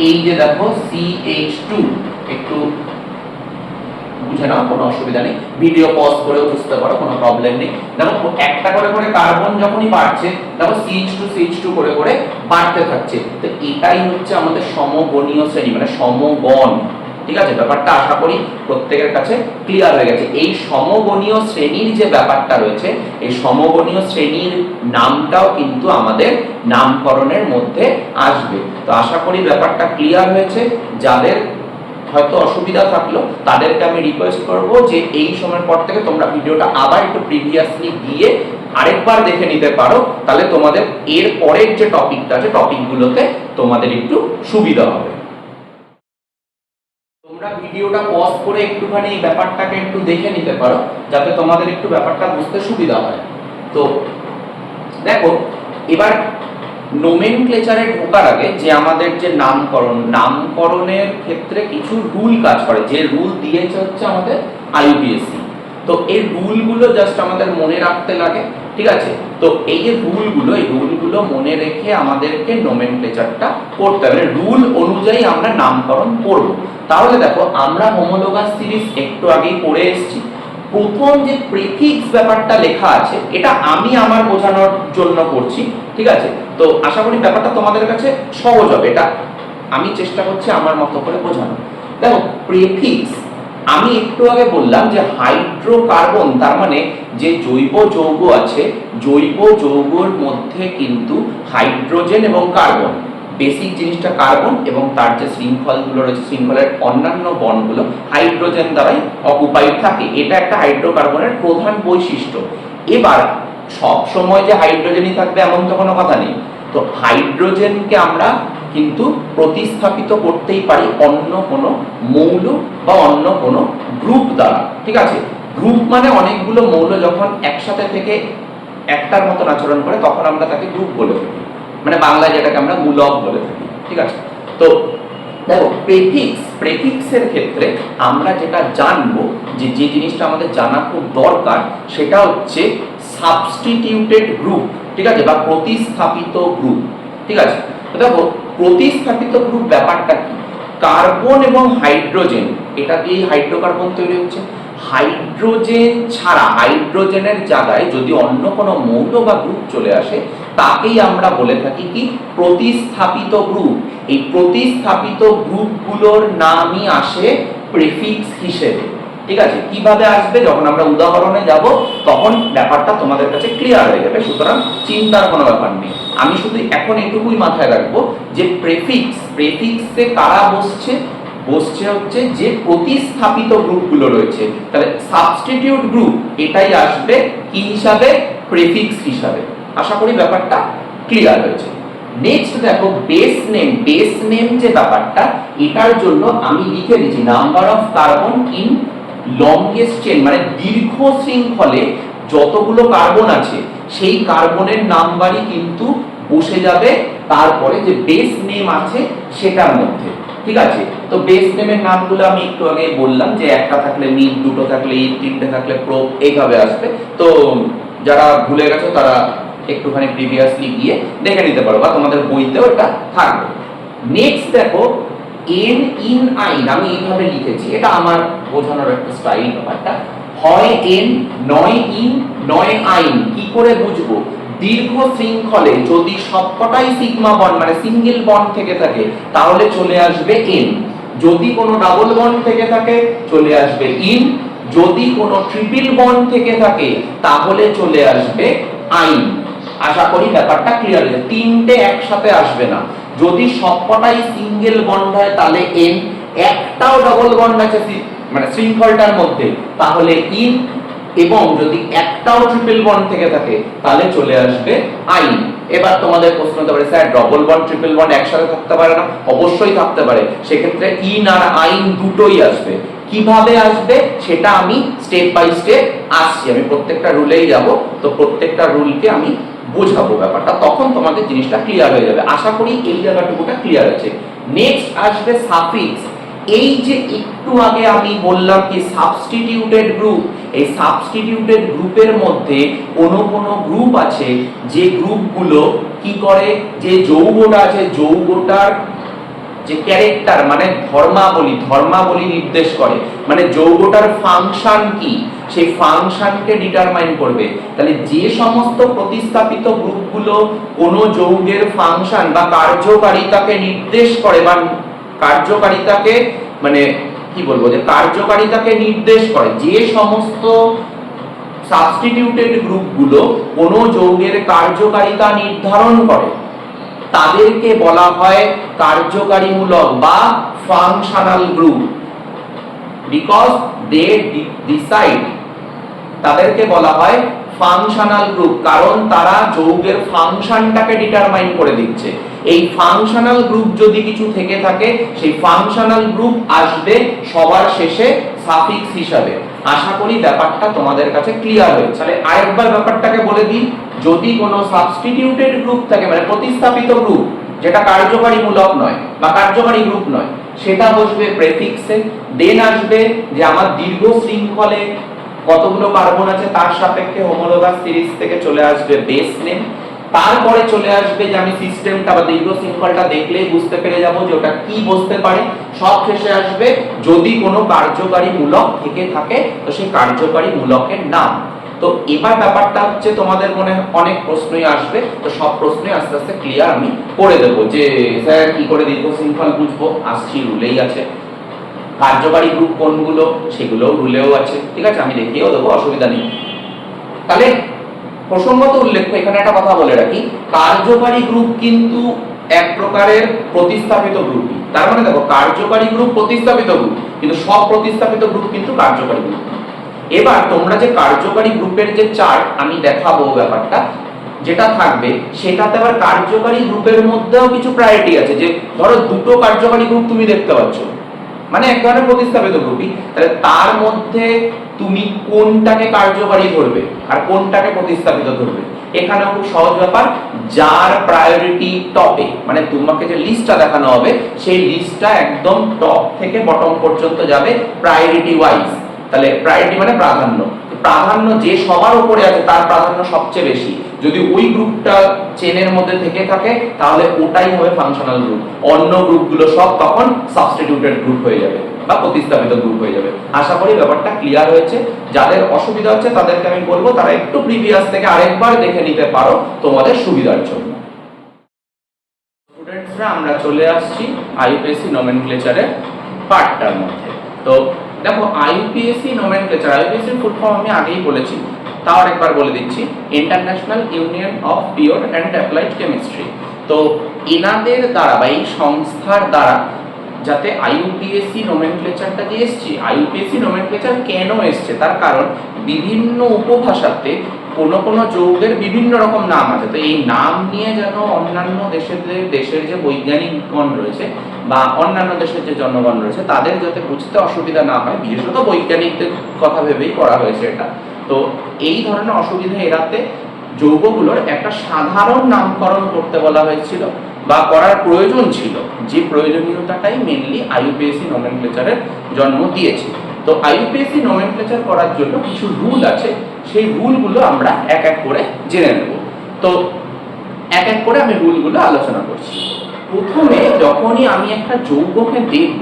এই যে দেখো CH2, একটু বুঝে নাও, কোনো অসুবিধা নেই, ভিডিও পজ করেও বুঝতে পারো, কোনো প্রবলেম নেই। দেখো একটা করে করে কার্বন যখনই বাড়ছে, দেখো CH2 করে করে বাড়তে থাকছে। তো এটাই হচ্ছে আমাদের সমগণীয় শ্রেণী, মানে সমগণ। ঠিক আছে, ব্যাপারটা আশা করি প্রত্যেকের কাছে ক্লিয়ার হয়ে গেছে। এই সমগণীয় শ্রেণীর যে ব্যাপারটা রয়েছে, এই সমগণীয় শ্রেণীর নামটাও কিন্তু আমাদের নামকরণের মধ্যে আসবে। তো আশা করি ব্যাপারটা ক্লিয়ার হয়েছে। যাদের হয়তো অসুবিধা থাকলো তাদেরকে আমি রিকোয়েস্ট করব যে এই সময়ের পর থেকে তোমরা ভিডিওটা আবার একটু প্রিভিয়াসলি গিয়ে আরেকবার দেখে নিতে পারো, তাহলে তোমাদের এর পরের যে টপিকটা আছে, টপিকগুলোতে তোমাদের একটু সুবিধা হবে। তোমরা ভিডিওটা পজ করে একটুখানি এই ব্যাপারটাকে একটু দেখে নিতে পারো, যাতে তোমাদের একটু ব্যাপারটা বুঝতে সুবিধা হয়। তো দেখো এবার নোমেনক্লেচারে ঢোকার আগে যে আমাদের যে নামকরণের ক্ষেত্রে কিছু রুল কাজ করে, যে রুল দিয়েছে হচ্ছে আমাদের IUPAC। তো এই রুলগুলো জাস্ট আমাদের মনে রাখতে লাগে, ঠিক আছে? তো এই যে রুলগুলো মনে রেখে আমাদেরকে নোমেনক্লেচারটা করতে হবে, রুল অনুযায়ী আমরা নামকরণ করব। তাহলে দেখো আমরা হোমোলোগাস সিরিজ একটু আগেই পড়ে এসেছি। প্রথম যে প্রিফিক্স ব্যাপারটা লেখা আছে, এটা আমি আমার বোঝানোর জন্য করছি, ঠিক আছে? তো আশা করি ব্যাপারটা তোমাদের কাছে সহজ হবে, এটা আমি চেষ্টা করছি আমার মতো করে বোঝানো। দেখো প্রিফিক্স, আমি একটু আগে বললাম যে হাইড্রোকার্বন, তার মানে যে জৈব যৌগ আছে, জৈব যৌগের মধ্যে কিন্তু হাইড্রোজেন এবং কার্বন, বেসিক জিনিসটা কার্বন, এবং তার যে শৃঙ্খলগুলো রয়েছে, শৃঙ্খলের অন্যান্য বন্ডগুলো হাইড্রোজেন দ্বারাই অকুপাইড থাকে। এটা একটা হাইড্রোকার্বনের প্রধান বৈশিষ্ট্য। এবার সব সময় যে হাইড্রোজেনই থাকবে এমন তো কোনো কথা নেই। তো হাইড্রোজেনকে আমরা কিন্তু প্রতিস্থাপিত করতেই পারি অন্য কোনো মৌল বা অন্য কোনো গ্রুপ দ্বারা, ঠিক আছে? গ্রুপ মানে অনেকগুলো মৌল যখন একসাথে থেকে একটার মতন আচরণ করে তখন আমরা তাকে গ্রুপ বলে থাকি, মানে বাংলায় যেটাকে আমরা মূলক বলে থাকি, ঠিক আছে? তো দেখো প্রেফিক্সের ক্ষেত্রে আমরা যেটা জানবো, যে জিনিসটা আমাদের জানা খুব দরকার, সেটা হচ্ছে সাবস্টিটিউটেড গ্রুপ, ঠিক আছে, বা প্রতিস্থাপিত গ্রুপ, ঠিক আছে? তো দেখো প্রতিস্থাপিত গ্রুপ ব্যাপারটা কি? কার্বন এবং হাইড্রোজেন, এটা দিয়েই হাইড্রোকার্বন তৈরি হচ্ছে। হাইড্রোজেন ছাড়া, হাইড্রোজেনের জায়গায় যদি অন্য কোনো মৌল বা গ্রুপ চলে আসে, তাকেই আমরা বলে থাকি কি? প্রতিস্থাপিত গ্রুপ। এই প্রতিস্থাপিত গ্রুপগুলোর নামই আসে প্রিফিক্স হিসেবে, ঠিক আছে? কিভাবে আসবে, যখন আমরা উদাহরণে যাব তখন ব্যাপারটা তোমাদের কাছে ক্লিয়ার হয়ে যাবে, সুতরাং চিন্তার কোনো ব্যাপার নেই। আমি শুধু এখন এটুকুই মাথায় রাখবো যে প্রেফিক্সে কারা বসছে হচ্ছে যে প্রতিস্থাপিত গ্রুপগুলো রয়েছে। তাহলে সাবস্টিটিউট গ্রুপ এটাই আসবে কি হিসাবে? প্রেফিক্স হিসাবে। আশা করি ব্যাপারটা ক্লিয়ার হয়েছে। নেক্সট দেখো বেস নেম যে ব্যাপারটা, এটার জন্য আমি লিখে দিচ্ছি number of carbon in longest chain, মানে দীর্ঘ শৃঙ্খলে যতগুলো কার্বন আছে সেই কার্বনের নাম্বারই কিন্তু বসে যাবে তারপরে যে বেস নেম আছে সেটার মধ্যে, ঠিক আছে? তো বেস নেমের নামগুলো আমি একটু আগে বললাম যে একটা থাকলে মিথ, দুটো থাকলে ইথ, তিনটে থাকলে প্রো, এইভাবে আসবে। তো যারা ভুলে গেছো তারা একটুখানি প্রিভিয়াসলি গিয়ে দেখে নিতে পারো, বা তোমাদের বইতেও এটা থাকবে। নেক্সট দেখো এন ইন আইন, আমি এইভাবে লিখেছি, এটা আমার বোঝানোর একটা স্টাইল ব্যাপারটা। হয় এন নয় ইন নয় আইন, কি করে বুঝবো? দীর্ঘ শৃঙ্খলে যদি সবকটাই সিগমা বন্ড মানে সিঙ্গেল বন্ড থেকে থাকে তাহলে চলে আসবে এন, যদি কোনো ডাবল বন্ড থেকে থাকে চলে আসবে ইন, যদি কোনো ট্রিপল বন্ড থেকে থাকে তাহলে চলে আসবে আইন। আশা করি ব্যাপারটা ক্লিয়ার হয়েছে। তিনটে একসাথে আসবে না, যদি সবকটাই সিঙ্গেল বন্ড হয় তাহলে এন, একটাও ডাবল বন্ড আছে মানে শৃঙ্খলটার মধ্যে তাহলে ইন, এবং যদি একটাও ট্রিপল বন্ড থেকে থাকে তাহলে চলে আসবে আইন। এবার তোমাদের প্রশ্ন হতে পারে sir double bond triple bond একসাথে থাকতে পারে না? অবশ্যই থাকতে পারে, সেক্ষেত্রে ইন আর আইন দুটোই আসবে। কিভাবে আসবে সেটা আমি স্টেপ বাই স্টেপ আসছি, আমি প্রত্যেকটা রুলেই যাব, তো প্রত্যেকটা রুলকে আমি বোঝাবো ব্যাপারটা, তখন তোমাদের জিনিসটা ক্লিয়ার হয়ে যাবে। আশা করি এই জায়গাটুকুটা ক্লিয়ার আছে। নেক্সট আসবে সাফিক্স। এই যে একটু আগে আমি বললাম কি সাবস্টিটিউটেড গ্রুপ, এই সাবস্টিটিউটেড গ্রুপের মধ্যে কোনো গ্রুপ আছে যে গ্রুপগুলো কি করে, যে যৌগটা আছে যৌগটার যে ক্যারেক্টার মানে ধর্মাবলী নির্দেশ করে, মানে যৌগটার ফাংশন কি সেই ফাংশনকে ডিটারমাইন করবে। তাহলে যে সমস্ত প্রতিস্থাপিত গ্রুপগুলো কোন যৌগের ফাংশন বা কার্যকারিতাকে নির্দেশ করে বা কার্যকারিতাকে মানে কি বলবো যে কার্যকারিতাকে নির্দেশ করে, যে সমস্ত সাবস্টিটিউটেড গ্রুপগুলো কোন যৌগের কার্যকারিতা নির্ধারণ করে তাদেরকে বলা হয় কার্যকারীমূলক বা functional group. Because they decide, তাদেরকে বলা হয় ফাংশনাল গ্রুপ, কারণ তারা যৌগের ফাংশনটাকে ডিটারমাইন করে দিচ্ছে। এই ফাংশনাল গ্রুপ যদি কিছু থেকে থাকে সেই ফাংশনাল গ্রুপ আসবে সবার শেষে সাফিক্স হিসাবে। আশা করি ব্যাপারটা তোমাদের কাছে ক্লিয়ার হয়েছে। তাহলে আরেকবার ব্যাপারটাকে বলে দিই, যদি কোনো সাবস্টিটিউটেড গ্রুপ থাকে মানে প্রতিস্থাপিত গ্রুপ যেটা কার্যকারীমূলক নয় বা কার্যকারী গ্রুপ নয়, সেটা বসবে প্রেফিক্সে। দেন আসবে যে আমার দীর্ঘ শৃঙ্খলে কতগুলো কার্বন আছে তার সাপেক্ষে হোমোলোগাস সিরিজ থেকে চলে আসবে বেস নেম। তারপরে চলে আসবে যে আমি সিস্টেমটা বা দীর্ঘ শৃঙ্খলটা দেখলেই বুঝতে পেরে যাব যে ওটা কি বসতে পারে। সব শেষে আসবে যদি কোনো কার্যকারী মূলক থেকে থাকে তো সেই কার্যকারী মূলকের নাম। তো এবার ব্যাপারটা হচ্ছে তোমাদের মনে অনেক প্রশ্নই আসবে, তো সব প্রশ্নই আস্তে আস্তে ক্লিয়ার আমি করে দেবো যে স্যার কি করে দীর্ঘ শৃঙ্খল বুঝবো। আসছি, রুলেই আছে। কার্যকারী গ্রুপ কোনগুলো সেগুলো রুলেও আছে, ঠিক আছে, আমি দেখিয়েও দেবো, অসুবিধা নেই। তাহলে প্রসঙ্গত উল্লেখ্য এখানে একটা কথা বলে রাখি, কার্যকারী গ্রুপ কিন্তু এক প্রকারের প্রতিস্থাপিত গ্রুপ। তার মানে দেখো কার্যকারী গ্রুপ প্রতিস্থাপিত গ্রুপ, কিন্তু সব প্রতিস্থাপিত গ্রুপ কিন্তু কার্যকারী গ্রুপ। এবার তোমরা যে কার্যকারী গ্রুপের যে চার্ট আমি দেখাবো ব্যাপারটা যেটা থাকবে সেটাতে আবার কার্যকারী গ্রুপের মধ্যেও কিছু প্রায়োরিটি আছে। যে ধরো দুটো কার্যকারী গ্রুপ তুমি দেখতে পাচ্ছ, মানে এক ধরনের প্রতিস্থাপিত গ্রুপই, তাহলে তার মধ্যে তুমি কোনটাকে কার্যকারী ধরবে আর কোনটাকে প্রতিস্থাপিত ধরবে। এখানে খুব সহজ ব্যাপার, যার প্রায়োরিটি টপে, মানে তোমাকে যে লিস্টটা দেখানো হবে সেই লিস্টটা একদম টপ থেকে বটম পর্যন্ত যাবে প্রায়োরিটি ওয়াইজ। তাহলে প্রায়োরিটি মানে প্রাধান্য, প্রাধান্য যে সবার উপরে আছে তার প্রাধান্য সবচেয়ে বেশি। যদি ওই গ্রুপটা চেনের মধ্যে থেকে থাকে তাহলে ওটাই হবে ফাংশনাল গ্রুপ, অন্য গ্রুপগুলো সব তখন সাবস্টিটিউটেড গ্রুপ হয়ে যাবে বা প্রতিস্থাপিত গ্রুপ হয়ে যাবে। আশা করি ব্যাপারটা ক্লিয়ার হয়েছে। যাদের অসুবিধা হচ্ছে তাদেরকে আমি বলবো তারা একটু প্রিভিয়াস থেকে আরেকবার দেখে নিতে পারো তোমাদের সুবিধার জন্য। স্টুডেন্টসরা আমরা চলে আসছি আইইউপিএসসি নমেনক্লেচারের পার্টটার মধ্যে। তো দেখো আইইউপিএসসি নমেনক্লেচার, আইইউপিএসসি ফুল ফর্ম আমি আগেই বলেছি, তাও আরেকবার বলে দিচ্ছি, international union of pure and applied chemistry. তো এনাদের দ্বারা বা এই সংস্থার দ্বারা যাতে আইইউপিএসসি নোমেনক্লেচারটা যে এসছে, আইইউপিএসসি নোমেনক্লেচার কেন এসছে তার কারণ বিভিন্ন উপভাষাতে কোনো যৌগের বিভিন্ন রকম নাম আছে। তো এই নাম নিয়ে যেন অন্যান্য দেশের যে বৈজ্ঞানিকগণ রয়েছে বা অন্যান্য দেশের যে জনগণ রয়েছে তাদের যাতে বুঝতে অসুবিধা না হয়, বিশেষত বৈজ্ঞানিকদের কথা ভেবেই করা হয়েছে এটা। তো এই ধরনের অসুবিধা এড়াতে যৌগগুলোর একটা সাধারণ নামকরণ করতে বলা হয়েছিল বা করার প্রয়োজন ছিল, যে প্রয়োজনীয়তাটাই মেনলি আইইউপিএসসি নোমেনক্লেচারের জন্ম দিয়েছে। তো আইইউপিএসসি নোমেনক্লেচার করার জন্য কিছু রুল আছে, সেই রুলগুলো আমরা এক এক করে জেনে নেব। তো এক এক করে আমি রুলগুলো আলোচনা করছি। প্রথমে যখনই আমি একটা যৌগকে দেখব,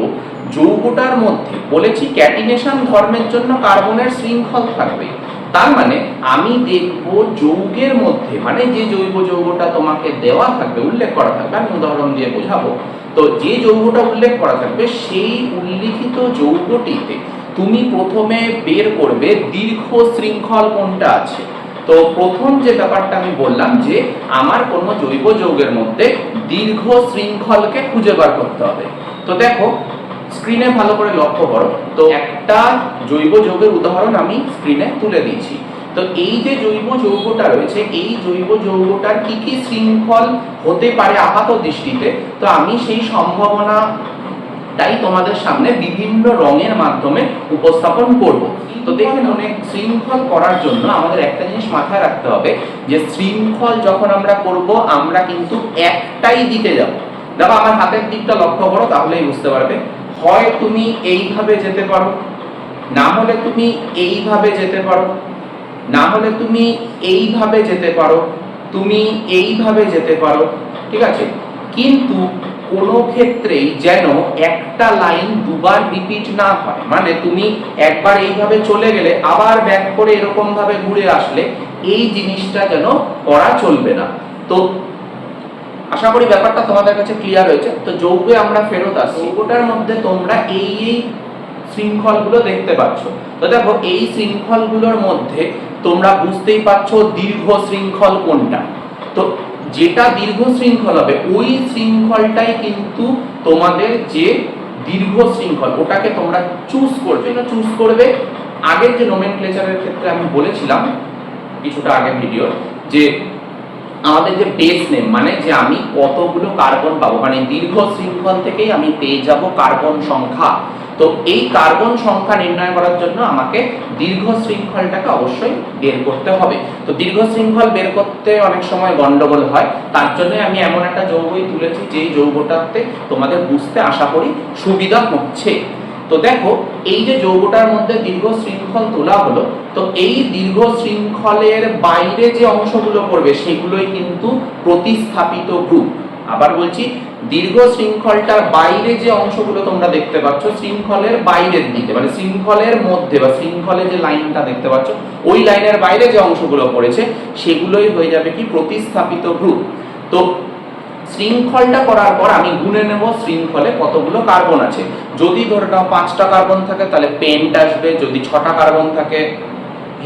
যৌগটার মধ্যে বলেছি ক্যাটিনেশন ধর্মের জন্য কার্বনের শৃঙ্খল থাকবে। তার মানে আমি দেখব যৌগের মধ্যে, মানে যে জৈব যৌগটা তোমাকে দেওয়া থাকবে, উল্লেখ করা থাকবে, আমি উদাহরণ দিয়ে বোঝাবো। তো যে যৌগটা উল্লেখ করা থাকবে সেই উল্লিখিত যৌগটিতে তুমি প্রথমে বের করবে দীর্ঘ শৃঙ্খল কোনটা আছে। তো প্রথম যে ব্যাপারটা আমি বললাম যে আমার কোনো জৈব যৌগের মধ্যে দীর্ঘ শৃঙ্খলকে খুঁজে বার করতে হবে। তো দেখো স্ক্রিনে ভালো করে লক্ষ্য করো, তো একটা জৈব যৌগের উদাহরণ আমি স্ক্রিনে তুলে দিয়েছি। তো এই যে জৈব যৌগটা রয়েছে, এই জৈব যৌগটার কি কি শৃঙ্খল হতে পারে আপাত দৃষ্টিতে, তো আমি সেই সম্ভাবনাটাই তোমাদের সামনে বিভিন্ন রঙের মাধ্যমে উপস্থাপন করব। এই তো দেখেন অনেক শৃঙ্খল করার জন্য আমাদের একটা জিনিস মাথায় রাখতে হবে যে শৃঙ্খল যখন আমরা করব আমরা কিন্তু একটাই দিকে যাব। দেখো আমার হাতের দিকটা লক্ষ্য করো, তাহলেই বুঝতে পারবে। হয় তুমি এইভাবে যেতে পারো, না হলে তুমি এইভাবে যেতে পারো, না হলে তুমি এইভাবে যেতে পারো, তুমি এইভাবে যেতে পারো, ঠিক আছে? কিন্তু কোনো ক্ষেত্রেই যেন একটা লাইন দুবার রিপিট না হয়। মানে তুমি একবার এইভাবে চলে গেলে আবার ব্যাক করে এরকম ভাবে ঘুরে আসলে, এই জিনিসটা যেন করা চলবে না। তো আশা করি ব্যাপারটা তোমাদের কাছে ক্লিয়ার হয়েছে। তো যৌগে আমরা ফেরত আসছি, যৌগটার মধ্যে তোমরা এই শৃঙ্খলগুলো দেখতে পাচ্ছ। তো দেখো এই শৃঙ্খলগুলোর মধ্যে তোমরা বুঝতেই পারছো দীর্ঘ শৃঙ্খল কোনটা। তো যেটা দীর্ঘ শৃঙ্খল হবে ওই শৃঙ্খলটাই কিন্তু তোমাদের যে দীর্ঘ শৃঙ্খল, ওটাকে তোমরা চুজ করবে। চুজ করবে আগের যে নোমেনক্লেচারের ক্ষেত্রে আমি বলেছিলাম কিছুটা আগে ভিডিও, যে আমাদের যে বেস নেম মানে যে আমি কতগুলো কার্বন পাবো, মানে দীর্ঘ শৃঙ্খল থেকেই আমি পেয়ে যাব কার্বন সংখ্যা। তো এই কার্বন সংখ্যা নির্ণয় করার জন্য আমাকে দীর্ঘ শৃঙ্খলটাকে অবশ্যই বের করতে হবে। তো দীর্ঘ শৃঙ্খল বের করতে অনেক সময় গন্ডগোল হয়, তার জন্য আমি এমন একটা যৌগই তুলেছি যেই যৌগটাতে তোমাদের বুঝতে আশা করি সুবিধা হচ্ছে। তো দেখো এই যে যৌগটার মধ্যে দীর্ঘ শৃঙ্খল তোলা হলো, তো এই দীর্ঘ শৃঙ্খলের বাইরে যে অংশগুলো পড়বে সেগুলোই কিন্তু প্রতিস্থাপিত গ্রুপ। আবার বলছি, দীর্ঘ শৃঙ্খলটার বাইরে যে অংশগুলো তোমরা দেখতে পাচ্ছ, শৃঙ্খলের বাইরের দিকে মানে শৃঙ্খলের মধ্যে বা শৃঙ্খলে যে লাইনটা দেখতে পাচ্ছ ওই লাইনের বাইরে যে অংশগুলো পড়েছে সেগুলোই হয়ে যাবে কি প্রতিস্থাপিত গ্রুপ। তো শৃঙ্খলটা করার পর আমি গুনে নেব শৃঙ্খলে কতগুলো কার্বন আছে। যদি ধরে নাও 5টা কার্বন থাকে তাহলে পেন্ট আসবে, যদি 6টা কার্বন থাকে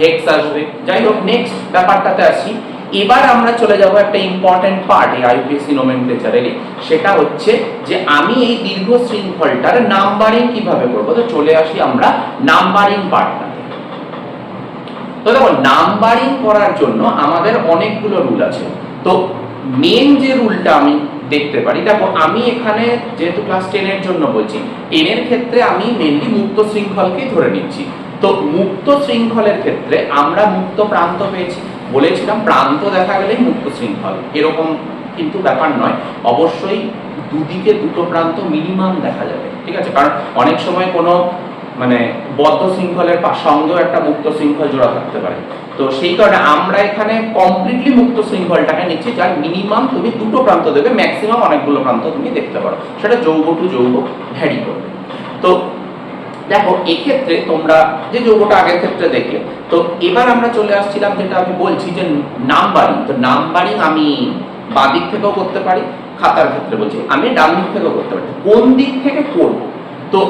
হেক্স আসবে। যাই হোক, নেক্সট ব্যাপারটাতে আসি। এবার আমরা চলে যাব একটা ইম্পর্টেন্ট পার্ট এই আইউপিএসসি নোমেনক্লেচারের, সেটা হচ্ছে যে আমি এই দীর্ঘ শৃঙ্খলটার নাম্বারিং কিভাবে করব। তো চলে আসি আমরা নাম্বারিং পার্টটাতে। তো দেখো নাম্বারিং করার জন্য আমাদের অনেকগুলো রুল আছে। তো মেন যে রুলটা আমি দেখতে পারি, দেখো আমি এখানে যেহেতু ক্লাস 10 এর জন্য বলছি, 10 এর ক্ষেত্রে আমি মেনলি মুক্ত শৃঙ্খলকেই ধরে নিচ্ছি। তো মুক্ত শৃঙ্খলের ক্ষেত্রে আমরা মুক্ত প্রান্ত পেয়েছি, বলেছিলাম প্রান্ত দেখা গেলেই মুক্ত শৃঙ্খল, এরকম কিন্তু ব্যাপার নয়। অবশ্যই দুদিকে দুটো প্রান্ত মিনিমাম দেখা যাবে, ঠিক আছে? কারণ অনেক সময় কোনো মানে বদ্ধ শৃঙ্খলের সঙ্গেও একটা মুক্ত শৃঙ্খল জোড়া থাকতে পারে। তো সেই কারণে আমরা এখানে কমপ্লিটলি মুক্ত শৃঙ্খলটাকে নিচ্ছি, যার মিনিমাম তুমি দুটো প্রান্ত দেবে, ম্যাক্সিমাম অনেকগুলো প্রান্ত তুমি দেখতে পারো, সেটা যৌগ টু যৌগ ভ্যারি করবে। তো দেখো এক্ষেত্রে তোমরা যে যৌগটা আগের ক্ষেত্রে দেখলে, তো এবার আমরা চলে আসছিলাম যেটা আমি বলছি যে নাম্বারিং। তো নাম্বারিং আমি বাঁ দিক থেকেও করতে পারি, খাতার ক্ষেত্রে বলছি আমি ডান দিক থেকেও করতে পারি। কোন দিক থেকে করব? তো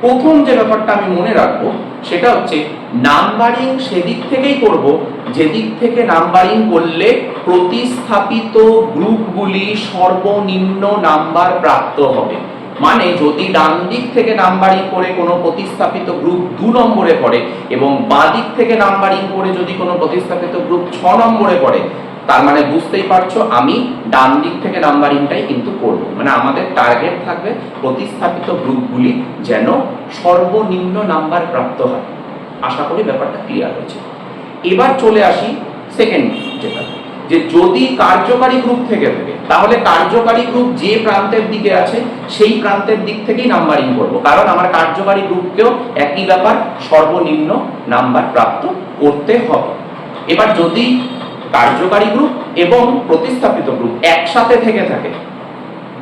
প্রথম যে ব্যাপারটা আমি মনে রাখবো সেটা হচ্ছে নাম্বারিং সেদিক থেকেই করব যেদিক থেকে নাম্বারিং করলে প্রতিস্থাপিত গ্রুপগুলি সর্বনিম্ন নাম্বার প্রাপ্ত হবে। মানে যদি ডান দিক থেকে নাম্বারিং করে কোনো প্রতিস্থাপিত গ্রুপ 2 নম্বরে পড়ে এবং বাঁ দিক থেকে নাম্বারিং করে যদি কোনো প্রতিস্থাপিত গ্রুপ 6 নম্বরে পড়ে, তার মানে বুঝতেই পারছো আমি ডান দিক থেকে নাম্বারিংটাই কিন্তু করব। মানে আমাদের টার্গেট থাকবে প্রতিস্থাপিত গ্রুপগুলি যেন সর্বনিম্ন নাম্বার প্রাপ্ত হয়। আশা করি ব্যাপারটা ক্লিয়ার হয়েছে। এবার চলে আসি সেকেন্ড যেটা, যে যদি কার্যকারী গ্রুপ থেকে থাকে তাহলে কার্যকারী গ্রুপ যে প্রান্তের দিকে আছে সেই প্রান্তের দিক থেকেই নাম্বারিং করব, কারণ আমার কার্যকারী গ্রুপকেও একই ব্যাপার সর্বনিম্ন নাম্বার প্রাপ্ত করতে হবে। এবার যদি কার্যকারী গ্রুপ এবং প্রতিস্থাপিত গ্রুপ একসাথে থেকে থাকে,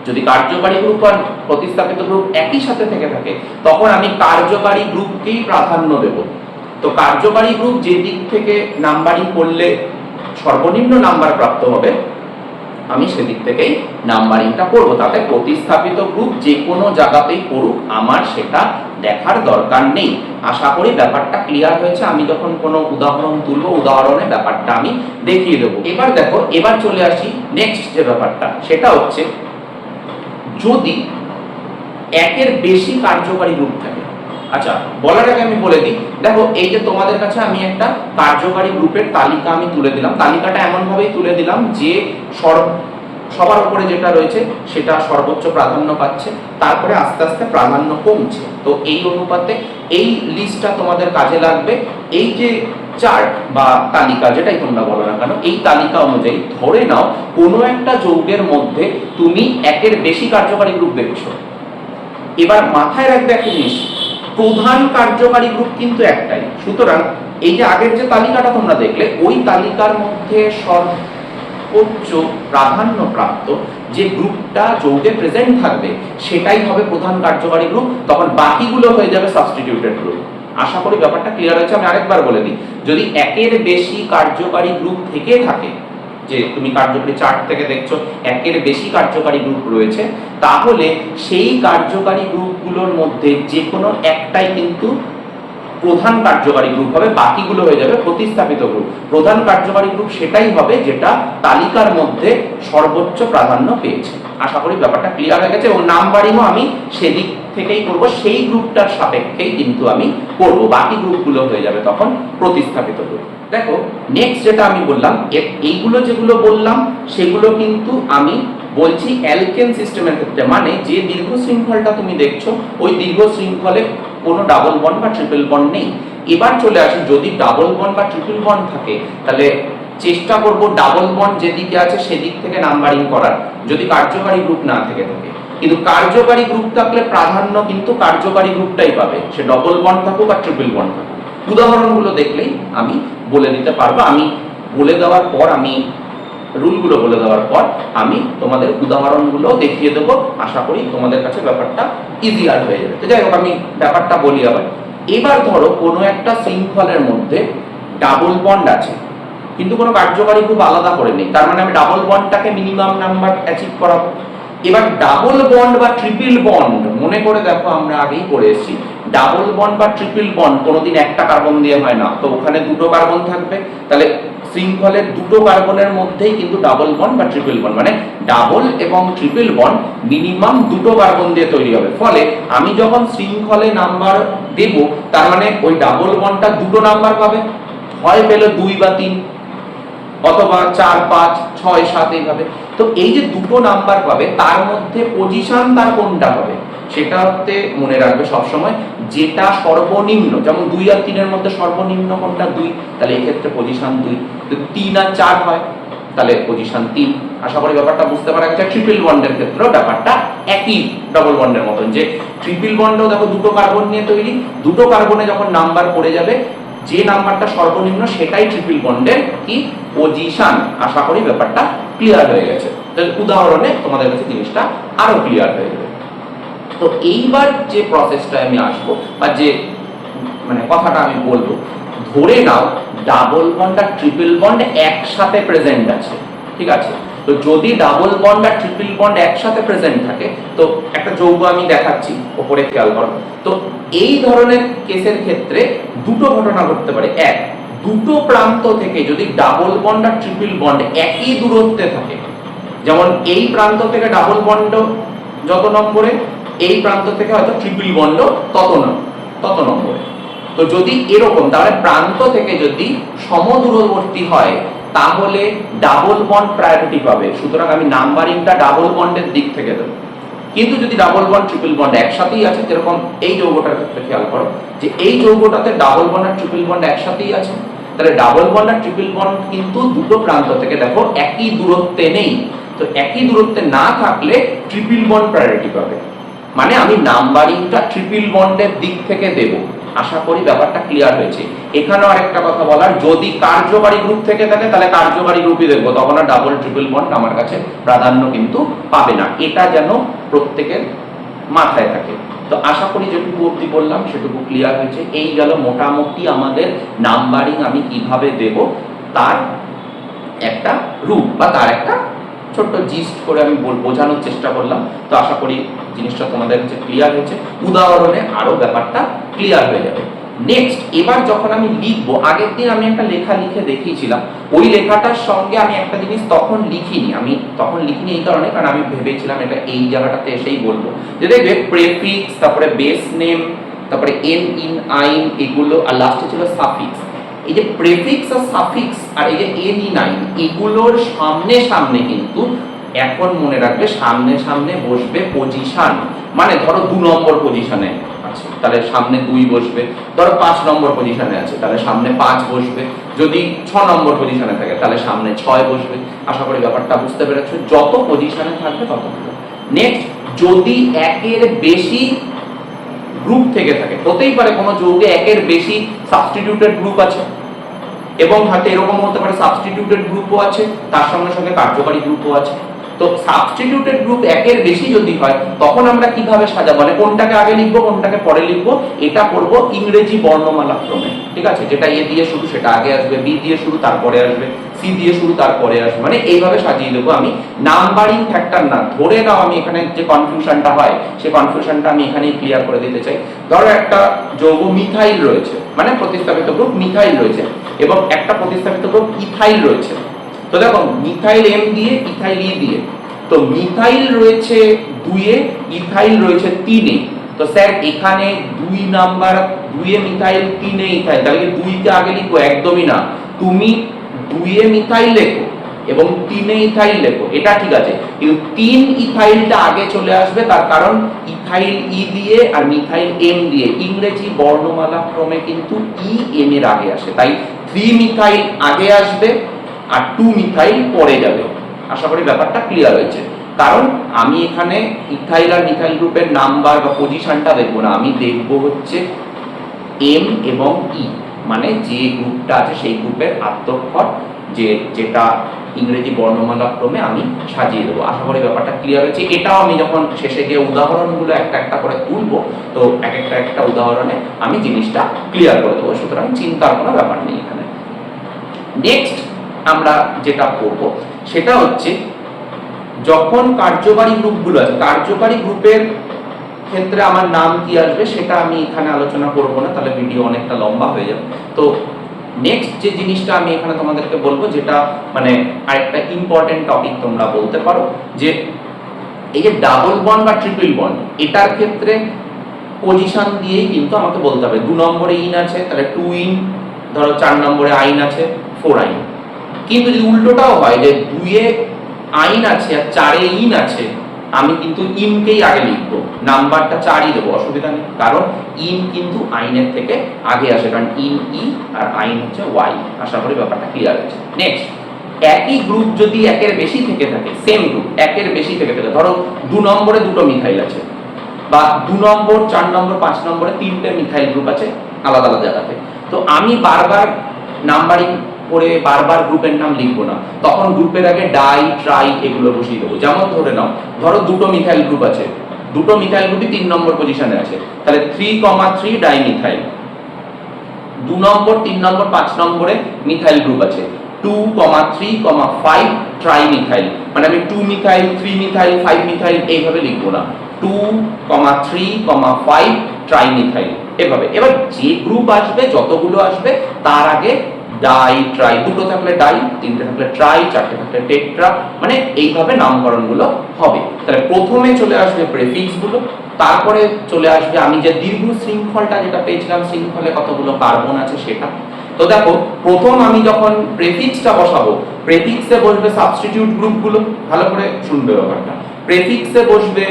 যদি কার্যকারী গ্রুপ আর প্রতিস্থাপিত গ্রুপ একই সাথে থেকে থাকে, তখন আমি কার্যকারী গ্রুপকেই প্রাধান্য দেব। তো কার্যকারী গ্রুপ যে দিক থেকে নাম্বারিং করলে সর্বনিম্ন নাম্বার প্রাপ্ত হবে আমি সেদিক থেকেই নাম্বারিংটা করব। তাতে প্রতিস্থাপিত গ্রুপ যে কোনো জায়গাতেই করুক আমার সেটা দেখার দরকার নেই। আশা করি ব্যাপারটা ক্লিয়ার হয়েছে। আমি যখন কোনো উদাহরণ তুলবো উদাহরণে ব্যাপারটা আমি দেখিয়ে দেবো। এবার দেখো, এবার চলে আসি নেক্সট যে ব্যাপারটা, সেটা হচ্ছে যদি একের বেশি কার্যকারী গ্রুপ থাকে। আচ্ছা, বলার আগে আমি বলে দিই, দেখো এই যে তোমাদের কাছে আমি একটা কার্যকারী গ্রুপের তালিকা আমি তুলে দিলাম। তালিকাটা এমন ভাবেই তুলে দিলাম যে সবার উপরে যেটা রয়েছে সেটা সর্বোচ্চ প্রাধান্য পাচ্ছে, তারপরে আস্তে আস্তে প্রাধান্য কমছে। তো এই অনুপাতে এই লিস্টটা তোমাদের কাজে লাগবে। এই যে চার্ট বা তালিকা যেটাই তোমরা বলো না কেন, এই তালিকা অনুযায়ী ধরে নাও কোনো একটা যৌগের মধ্যে তুমি একের বেশি কার্যকারী গ্রুপ দেখছো। এবার মাথায় রাখবে একটা জিনিস, প্রধান কার্যকারী গ্রুপ কিন্তু একটাই। সুতরাং এই যে আগের যে তালিকাটা তোমরা দেখলে, ওই তালিকার মধ্যে সর্বোচ্চ প্রাধান্য প্রাপ্ত যে গ্রুপটা যৌগে প্রেজেন্ট থাকবে সেটাই হবে প্রধান কার্যকারী গ্রুপ। তখন বাকিগুলো হয়ে যাবে সাবস্টিটিউটেড গ্রুপ। আশা করি ব্যাপারটা ক্লিয়ার হয়েছে। আমি আরেকবার বলে দিই, যদি একের বেশি কার্যকারী গ্রুপ থেকে থাকে, যে তুমি কার্যকারী চার্ট থেকে দেখছো একের বেশি কার্যকারী গ্রুপ রয়েছে, তাহলে সেই কার্যকারী গ্রুপগুলোর মধ্যে যে কোনো একটাই কিন্তু প্রধান কার্যকারী গ্রুপ হবে, বাকিগুলো হয়ে যাবে প্রতিস্থাপিত গ্রুপ। প্রধান কার্যকারী গ্রুপ সেটাই হবে যেটা তালিকার মধ্যে সর্বোচ্চ প্রাধান্য পেয়েছে। আশা করি ব্যাপারটা ক্লিয়ার হয়ে গেছে। এবং নাম্বারিংও আমি সেদিক থেকেই করব, সেই গ্রুপটার সাপেক্ষেই কিন্তু আমি করব, বাকি গ্রুপগুলো হয়ে যাবে তখন প্রতিস্থাপিত গ্রুপ। দেখো নেক্সট যেটা আমি বললাম, এইগুলো যেগুলো বললাম সেগুলো কিন্তু আমি বলছি অ্যালকেন সিস্টেমের ক্ষেত্রে, মানে যে দীর্ঘ শৃঙ্খলটা তুমি দেখছো ওই দীর্ঘ শৃঙ্খলে কোনো ডাবল বন্ড বা ট্রিপল বন্ড নেই। এবার চলে আসি, যদি ডাবল বন্ড বা ট্রিপল বন্ড থাকে তাহলে চেষ্টা করব ডাবল বন্ড যেদিকে আছে সেদিক থেকে নাম্বারিং করার, যদি কার্যকারী গ্রুপ না থেকে থাকে। কিন্তু কার্যকারী গ্রুপ থাকলে প্রাধান্য কিন্তু কার্যকারী গ্রুপটাই পাবে, সে ডবল বন্ড থাকুক আর ট্রিপল বন্ড থাকুক। উদাহরণগুলো দেখলেই আমি বলে দিতে পারবো। আমি বলে দেওয়ার পর, আমি রুলগুলো বলে দেওয়ার পর আমি তোমাদের উদাহরণগুলো দেখিয়ে দেবো। আশা করি তোমাদের কাছে ব্যাপারটা ইজিয়ার হয়ে যাবে। তো যাই হোক, আমি ব্যাপারটা বলি আবার। এবার ধরো কোনো একটা শৃঙ্খলের মধ্যে ডাবল বন্ড আছে কিন্তু কোনো কার্যকারী গ্রুপ আলাদা করে নেই, তার মানে আমি ডাবল বন্ডটাকে মিনিমাম নাম্বার অ্যাচিভ করাবো। এবার ডাবল বন্ড বা ট্রিপল বন্ড, মনে করে দেখো আমরা আগেই পড়ে এসেছি, ডাবল বন্ড বা ট্রিপল বন্ড কোনোদিন একটা কার্বন দিয়ে হয় না, তো ওখানে দুটো কার্বন থাকবে। তাহলে শৃঙ্খলের দুটো কার্বনের মধ্যেই কিন্তু ডাবল বন্ড বা ট্রিপল বন্ড, মানে ডাবল এবং ট্রিপল বন্ড মিনিমাম দুটো কার্বন দিয়ে তৈরি হবে। ফলে আমি যখন শৃঙ্খলে নাম্বার দেব, তার মানে ওই ডাবল বন্ডটা দুটো নাম্বার পাবে, হয় পেল 2 বা 3 অথবা 4, 5, 6, 7 এইভাবে। তো এই যে দুটো নাম্বার পাবে তার মধ্যে পজিশন তার কোনটা হবে সেটাতে মনে রাখবে সবসময়, যেটা সর্বনিম্ন, যেমন 2 আর 3 এর মধ্যে সর্বনিম্ন কোনটা 2, তাহলে এই ক্ষেত্রে পজিশন 2। যদি 3 আর 4 হয় তাহলে পজিশন 3। আশা করি ব্যাপারটা বুঝতে পারা গেছে। ট্রিপল বন্ডের ক্ষেত্রেও ব্যাপারটা একই ডবল বন্ডের মতন, যে ট্রিপল বন্ডও দেখো দুটো কার্বন নিয়ে তৈরি, দুটো কার্বনে যখন নাম্বার পড়ে যাবে যে নাম্বারটা সর্বনিম্ন সেটাই ট্রিপল বন্ডের কি পজিশন। আশা করি ব্যাপারটা ক্লিয়ার হয়ে গেছে। তাহলে উদাহরণে তোমাদের কাছে জিনিসটা আরো ক্লিয়ার হয়ে যাবে। তো এইবার যে প্রসেসটা আমি আসবো বা যে মানে কথাটা আমি বলবো, ধরে নাও ডাবল বন্ড আর ট্রিপল বন্ড একসাথে প্রেজেন্ট আছে, ঠিক আছে? তো যদি ডাবল বন্ড আর ট্রিপল বন্ড একসাথে প্রেজেন্ট থাকে, তো একটা যৌগ আমি দেখাচ্ছি, উপরে খেয়াল করো। তো এই ধরনের কেসের ক্ষেত্রে দুটো ঘটনা ঘটতে পারে। এক, দুটো প্রান্ত থেকে যদি ডাবল বন্ড আর ট্রিপল বন্ড একই দূরত্বে থাকে, যেমন এই প্রান্ত থেকে ডাবল বন্ড যত নম্বরে, এই প্রান্ত থেকে হয়তো ট্রিপল বন্ড তত নম্বরে। তো যদি এরকম, তাহলে প্রান্ত থেকে যদি সমদূরবর্তী হয় তাহলে ডাবল বন্ড প্রায়োরিটি পাবে। সুতরাং আমি নাম্বারিংটা ডাবল বন্ডের দিক থেকে দেবো। কিন্তু যদি ডাবল বন্ড ট্রিপল বন্ড একসাথেই আছে, যেরকম এই যৌগটার ক্ষেত্রে খেয়াল করো যে এই যৌগটাতে ডাবল বন্ড আর ট্রিপল বন্ড একসাথেই আছে, তাহলে ডাবল বন্ড আর ট্রিপল বন্ড কিন্তু দুটো প্রান্ত থেকে দেখো একই দূরত্বে নেই। তো একই দূরত্বে না থাকলে ট্রিপল বন্ড প্রায়োরিটি পাবে, মানে আমি নাম্বারিংটা ট্রিপল বন্ডের দিক থেকে দেব। আশা করি ব্যাপারটা ক্লিয়ার হয়েছে। এখানেও আরেকটা কথা বলার, যদি কার্যকারী গ্রুপ থেকে থাকে তাহলে কার্যকারী গ্রুপই দেখবো, তখন আর ডাবল ট্রিপল বন্ড আমার কাছে প্রাধান্য কিন্তু পাবে না। এটা যেন প্রত্যেকের মাথায় থাকে। তো আশা করি যেটুকু অবধি বললাম সেটুকু ক্লিয়ার হয়েছে। এই গেল মোটামুটি আমাদের নাম্বারিং আমি কিভাবে দেব তার একটা রূপ বা তার একটা ছোট্ট জিস্ট করে আমি বোঝানোর চেষ্টা করলাম। তো আশা করি জিনিসটা তোমাদের কাছে ক্লিয়ার হয়েছে। উদাহরণে আরো ব্যাপারটা ক্লিয়ার হয়ে যাবে। নেক্সট, এবার যখন আমি লিখবো, আগের দিন আমি একটা লেখা লিখে দেখিয়েছিলাম, ওই লেখাটার সঙ্গে আমি একটা জিনিস তখন লিখিনি। এই কারণে, কারণ আমি ভেবেছিলাম এটা এই জায়গাটাতে এসেই বলবো, যে দেখবে প্রেফিক্স, তারপরে বেস নেম, তারপরে এন ইন আইন, এগুলো, আর লাস্টে ছিল সাফিক্স। এই যে প্রেফিক্স আর সাফিক্স আর এই যে এন ইন আইন, এগুলোর সামনে সামনে কিন্তু এখন মনে রাখবে সামনে সামনে বসবে পজিশন, মানে ধরো 2 নম্বর পজিশনে আছে তাহলে সামনে 2 বসবে, ধরো 5 নম্বর পজিশনে আছে তাহলে সামনে 5 বসবে, যদি 6 নম্বর পজিশনে থাকে তাহলে সামনে 6 বসবে। আশা করি ব্যাপারটা বুঝতে পেরেছো। যত পজিশনে থাকবে ততগুলো। নেক্সট, যদি একের বেশি গ্রুপ থেকে থাকে, হতেই পারে কোনো যৌগে একের বেশি সাবস্টিটিউটেড গ্রুপ আছে, এবং হয়তো এরকম হতে পারে সাবস্টিটিউটেড গ্রুপও আছে তার সঙ্গে সঙ্গে কার্যকারী গ্রুপও আছে। তো সাবস্টিটিউটেড গ্রুপ একের বেশি যদি হয় তখন আমরা কিভাবে সাজাবো, মানে কোনটাকে আগে লিখবো কোনটাকে পরে লিখবো, এটা করব ইংরেজি বর্ণমালা ক্রমে। ঠিক আছে, যেটা এ দিয়ে শুরু সেটা আগে আসবে, বি দিয়ে শুরু তারপরে আসবে, সি দিয়ে শুরু তারপরে আসবে, মানে এইভাবে সাজিয়ে দেবো আমি। নাম্বারিং ফ্যাক্টর না, ধরে নাও আমি এখানে যে কনফিউশনটা হয় সেই কনফিউশনটা আমি এখানেই ক্লিয়ার করে দিতে চাই। ধরো একটা যৌগ মিথাইল রয়েছে, মানে প্রতিস্থাপিত গ্রুপ মিথাইল রয়েছে, এবং একটা প্রতিস্থাপিত গ্রুপ ইথাইল রয়েছে। তো দেখো মিথাইল এম দিয়ে ইথাইল ই দিয়ে, তো মিথাইল রয়েছে 2 এ, ইথাইল রয়েছে 3 এ। তো স্যার এখানে 2 number 2 A methyl 3 A ethyl, তাহলে কি 2 কে আগে লিখবো? একদমই না, তুমি 2 এ মিথাইল লেখো এবং 3 এ ইথাইল লেখো, এটা ঠিক আছে, কিন্তু 3 ইথাইলটা আগে চলে আসবে, তার কারণ ইথাইল ই দিয়ে আর মিথাইল এম দিয়ে ইংরেজি বর্ণমালা ক্রমে কিন্তু ই এম এর আগে আসে, তাই 3 মিথাইল আগে আসবে আর 2 মিথাইল পরে যাবে। আশা করি ব্যাপারটা ক্লিয়ার হয়েছে। কারণ আমি এখানে ইথাইল আর মিথাইল গ্রুপের নাম্বার বা পজিশনটা দেখবো না, আমি দেখবো হচ্ছে এম এবং ই, মানে যে গ্রুপটা আছে সেই গ্রুপের আদ্যক্ষর যেটা ইংরেজি বর্ণমালা ক্রমে আমি সাজিয়ে দেবো। আশা করি ব্যাপারটা ক্লিয়ার হয়েছে। এটাও আমি যখন শেষে গিয়ে উদাহরণগুলো একটা একটা করে তুলবো, তো এক একটা উদাহরণে আমি জিনিসটা ক্লিয়ার করে দেবো, সুতরাং চিন্তার কোনো ব্যাপার নেই এখানে। নেক্সট আমরা যেটা করব সেটা হচ্ছে, যখন কার্যকারী গ্রুপগুলো আছে, কার্যকারী গ্রুপের ক্ষেত্রে আমার নাম কি আসবে সেটা আমি এখানে আলোচনা করব না, তাহলে ভিডিও অনেকটা লম্বা হয়ে যাবে। তো নেক্সট যে জিনিসটা আমি এখানে তোমাদেরকে বলবো, যেটা মানে আরেকটা ইম্পর্টেন্ট টপিক তোমরা বলতে পারো, যে এই যে ডাবল বন্ড বা ট্রিপল বন্ড, এটার ক্ষেত্রে পজিশন দিয়েই কিন্তু আমাকে বলতে হবে। 2 নম্বরে ইন আছে তাহলে 2 ইন, ধরো 4 নম্বরে আইন আছে 4 আইন। কিন্তু যদি উল্টোটাও হয় যে 2 এ আইন আছে আর 4 এ ইন আছে, আমি কিন্তু ইনকেই আগে লিখবো, নাম্বারটা 4ই দেবো, অসুবিধা নেই, কারণ ইন কিন্তু আইনের থেকে আগে আসে, কারণ ইন ই আর আইন হচ্ছে ওয়াই। আশা করি ব্যাপারটা ক্লিয়ার হয়েছে। নেক্সট, একই গ্রুপ যদি একের বেশি থেকে থাকে, সেম গ্রুপ একের বেশি থেকে থাকে, ধরো 2 নম্বরে 2টো মিথাইল আছে, বা 2 নম্বর 4 নম্বর 5 নম্বরে 3টে মিথাইল গ্রুপ আছে আলাদা আলাদা জায়গাতে, তো আমি বারবার নাম্বারিং করে বারবার গ্রুপের নাম লিখবো না, তখন গ্রুপের আগে ডাই ট্রাই এগুলো বসিয়ে দেবো। যেমন ধরে নাও, ধরো 2টো মিথাইল গ্রুপ আছে, 2টো মিথাইল গ্রুপই 3 নম্বর পজিশনে আছে, তাহলে 3,3 ডাই মিথাইল। 2 নম্বর 3 নম্বর 5 নম্বরে মিথাইল গ্রুপ আছে, 2,3,5 ট্রাই মিথাইল, মানে আমি 2 মিথাইল 3 মিথাইল 5 মিথাইল এইভাবে লিখবো না, 2,3,5 ট্রাই মিথাইল এভাবে। এবার যে গ্রুপ আসবে, যতগুলো আসবে, তার আগে ডাই ট্রাই, 2টো থাকলে ডাই, 3টে থাকলে ট্রাই, 4টে থাকলে টেট্রা, মানে এইভাবে নামকরণগুলো হবে। তাহলে প্রথমে চলে আসবে প্রেফিক্স গুলো, তারপরে চলে আসবে আমি যে দীর্ঘ শৃঙ্খলটা যেটা পেয়েছিলাম, শৃঙ্খলে কতগুলো কার্বন আছে সেটা। তো দেখো, প্রথম আমি যখন প্রেফিক্সটা বসাবো, প্রেফিক্সে বসবে সাবস্টিটিউট গ্রুপগুলো, ভালো করে শুনবে ব্যাপারটা, প্রেফিক্সে বসবে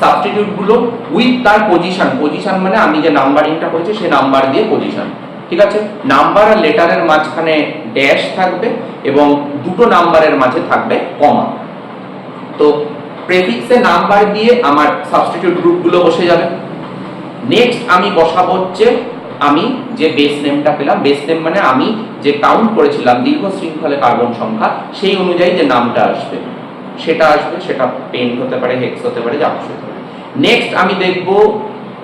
সাবস্টিটিউট গুলো উইথ তার পজিশন, পজিশন মানে আমি যে নাম্বারিংটা করেছি সেই নাম্বার দিয়ে পজিশন, ঠিক আছে। নাম্বার আর লেটারের মাঝখানে ড্যাশ থাকবে এবং 2টো নাম্বারের মাঝে থাকবে কমা। তো প্রেফিক্সে নাম্বার দিয়ে আমার সাবস্টিটিউট গ্রুপগুলো বসে যাবে। নেক্সট আমি বসাবো হচ্ছে আমি যে বেস নেমটা পেলাম, বেস নেম মানে আমি যে কাউন্ট করেছিলাম দীর্ঘ শৃঙ্খলে কার্বন সংখ্যা, সেই অনুযায়ী যে নামটা আসবে সেটা আসবে, সেটা পেন্ট হতে পারে, হেক্স হতে পারে, যা কিছু হতে পারে। নেক্সট আমি দেখব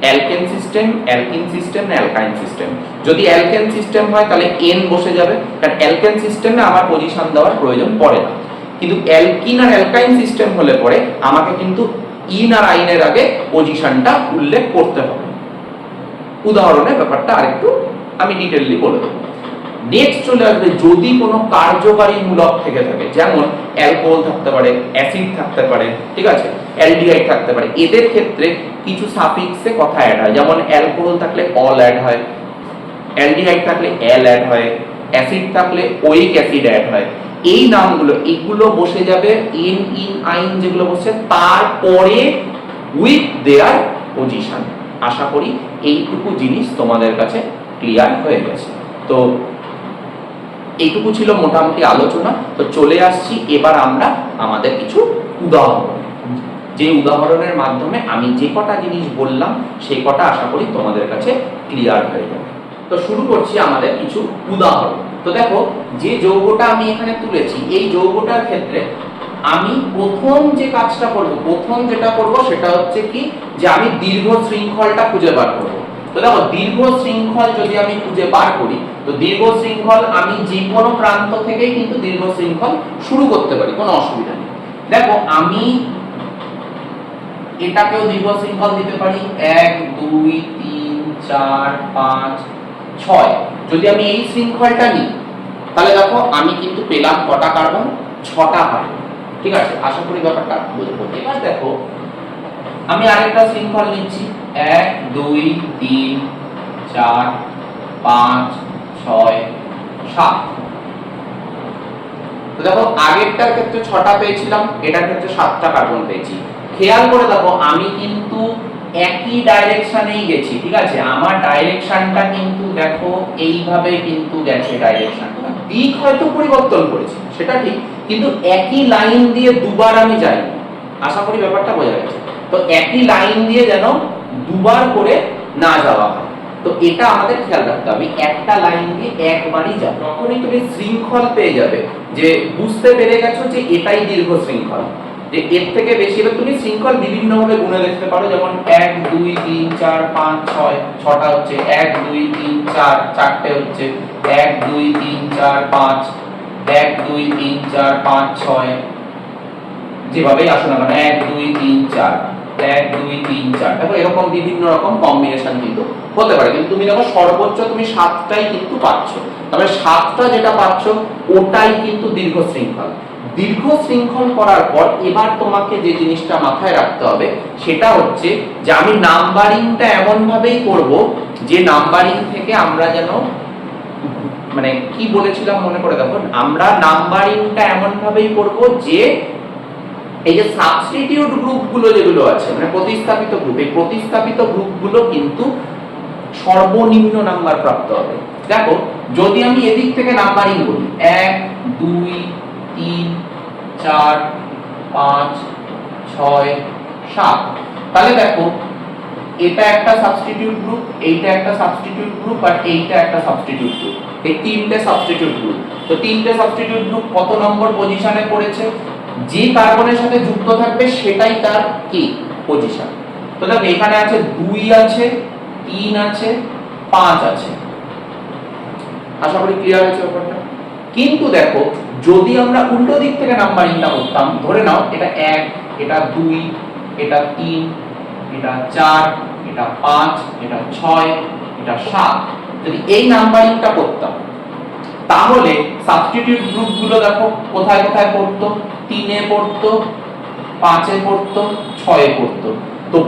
অ্যালকেন সিস্টেম, অ্যালকিন সিস্টেম না অ্যালকাইন সিস্টেম। যদি অ্যালকেন সিস্টেম হয় তাহলে এন বসে যাবে, কারণ অ্যালকেন সিস্টেমে আমার পজিশন দেওয়ার প্রয়োজন পড়ে না। কিন্তু অ্যালকিন আর অ্যালকাইন সিস্টেম হলে পরে আমাকে কিন্তু ইন আর আইনের আগে পজিশনটা উল্লেখ করতে হবে। উদাহরণে ব্যাপারটা আরেকটু আমি ডিটেইললি বলে দেবো। নেক্সট চলে আসবে যদি কোনো কার্যকারী মূলক থেকে থাকে, যেমন অ্যালকোহল থাকতে পারে, অ্যাসিড থাকতে পারে, ঠিক আছে, অ্যালডিহাইড থাকতে পারে, এদের ক্ষেত্রে কিছু সাফিক্সে কথা অ্যাড হয়, যেমন অ্যালকোহল থাকলে অল অ্যাড হয়, অ্যালডিহাইড থাকলে অ্যাল অ্যাড হয়, অ্যাসিড থাকলে ওইক অ্যাসিড অ্যাড হয়। এই নামগুলো এগুলো বসে যাবে এন ইন আইন যেগুলো বসছে তারপরে উইথ দেয়ার পজিশন। আশা করি এইটুকু জিনিস তোমাদের কাছে ক্লিয়ার হয়ে গেছে। তো এইটুকু ছিল মোটামুটি আলোচনা। তো চলে আসছি এবার আমরা আমাদের কিছু উদাহরণ, যে উদাহরণের মাধ্যমে আমি যে কটা জিনিস বললাম সেই কটা আশা করি তোমাদের কাছে ক্লিয়ার হয়ে যাবে। তো শুরু করছি আমাদের কিছু উদাহরণ। তো দেখো যে যৌগটা আমি এখানে তুলেছি এই যৌগটার ক্ষেত্রে আমি প্রথম যে কাজটা করব, প্রথম যেটা করব সেটা হচ্ছে কি যে আমি দীর্ঘ শৃঙ্খলটা খুঁজে বার করব। তো দেখো দীর্ঘ শৃঙ্খল যদি আমি খুঁজে বার করি তো দীর্ঘ শৃঙ্খল আমি যে কোনো প্রান্ত থেকেই কিন্তু দীর্ঘ শৃঙ্খল শুরু করতে পারি, কোনো অসুবিধা নেই। দেখো আমি এটাকেও দীর্ঘ শৃঙ্খল দিতে পারি 1 2 3 4 5 6। যদি আমি এই শৃঙ্খলটা নিই তাহলে দেখো আমি কিন্তু পেলাম কটা কার্বন, 6টা কার্বন। ঠিক আছে, আশা করি ব্যাপারটা বুঝতে। এবার দেখো আমি আরেকটা শৃঙ্খল নিচ্ছি 1 2 3 4 5 6 7। তো দেখো আগেরটার ক্ষেত্রে 6টা পেয়েছিলাম, এটার ক্ষেত্রে 7টা কার্বন পেয়েছি। খেয়াল করে দেখো আমি কিন্তু একই ডাইরেকশনেই গেছি। ঠিক আছে, আমার ডাইরেকশনটা কিন্তু দেখো এইভাবে কিন্তু গেছে ডাইরেকশনটা, দিক হয়তো পরিবর্তন করেছি সেটা ঠিক, কিন্তু একই লাইন দিয়ে দুবার আমি যাইনি। আশা করি ব্যাপারটা বোঝা গেছে। তো একই লাইন দিয়ে যেন দুবার করে না যাওয়া হয়, তো এটা আমাদের খেয়াল রাখতে হবে। একটা লাইন দিয়ে একবারই যাও, তখনই তুমি শৃঙ্খল পেয়ে যাবে, যে বুঝতে পেরে গেছো যে এটাই দীর্ঘ শৃঙ্খল। যে এর থেকে বেশি হলে তুমি শৃঙ্খল বিভিন্ন ভাবে গুণে দেখতে পারো, যেমন 1 2 3 4 5 6, 6টা হচ্ছে 1 2 3 4, 4টে হচ্ছে 1 2 3 4 5, 1 2 3 4 5 6, যেভাবেই আসো না কেন 1 2 3 4, 1 2 3 4। দেখো এরকম বিভিন্ন রকম কম্বিনেশন কিন্তু হতে পারে, কিন্তু তুমি দেখো সর্বোচ্চ তুমি 7টাই কিন্তু পাচ্ছ। তবে 7টা যেটা পাচ্ছ ওটাই কিন্তু দীর্ঘ শৃঙ্খল। দীর্ঘ শৃঙ্খল করার পর এবার তোমাকে যে জিনিসটা মাথায় রাখতে হবে সেটা হচ্ছে যে আমি নাম্বারিংটা এমন ভাবেই করব যে নাম্বারিং থেকে আমরা যেন, মানে কি বলেছিলাম মনে করে দেখো, আমরা নাম্বারিংটা এমন ভাবেই করব যে এই যে সাবস্টিটিউট গ্রুপগুলো যেগুলো আছে, মানে প্রতিস্থাপিত গ্রুপ, এই প্রতিস্থাপিত গ্রুপগুলো কিন্তু সর্বনিম্ন নাম্বার প্রাপ্ত হবে। দেখো যদি আমি এদিক থেকে নাম্বারিং করি 1 2 3 4 5 6 7, তাহলে দেখো এটা একটা সাবস্টিটিউট গ্রুপ, এইটা একটা সাবস্টিটিউট গ্রুপ, আর এইটা একটা সাবস্টিটিউট গ্রুপ। এই তিনটে সাবস্টিটিউট গ্রুপ। তো তিনটে সাবস্টিটিউট গ্রুপ কত নম্বর পজিশনে পড়েছে? যে কার্বনের সাথে যুক্ত থাকবে সেটাই তার কি পজিশন। তো দেখো এখানে আছে 2 আছে, 3 আছে, 5 আছে। আশা করি ক্লিয়ার হয়েছে ব্যাপারটা। কিন্তু দেখো যদি আমরা উল্টো দিক থেকে নাম্বারিংটা করতাম, ধরে নাও এটা 1, এটা 2, এটা 3, এটা 4, এটা 5, এটা 6, এটা 7, যদি এই নাম্বারিংটা করতাম তাহলে সাবস্টিটিউট গ্রুপগুলো দেখো কোথায় কোথায় পড়তো, 3 এ পড়তো, 5 এ পড়তো, 6 এ পড়তো। তো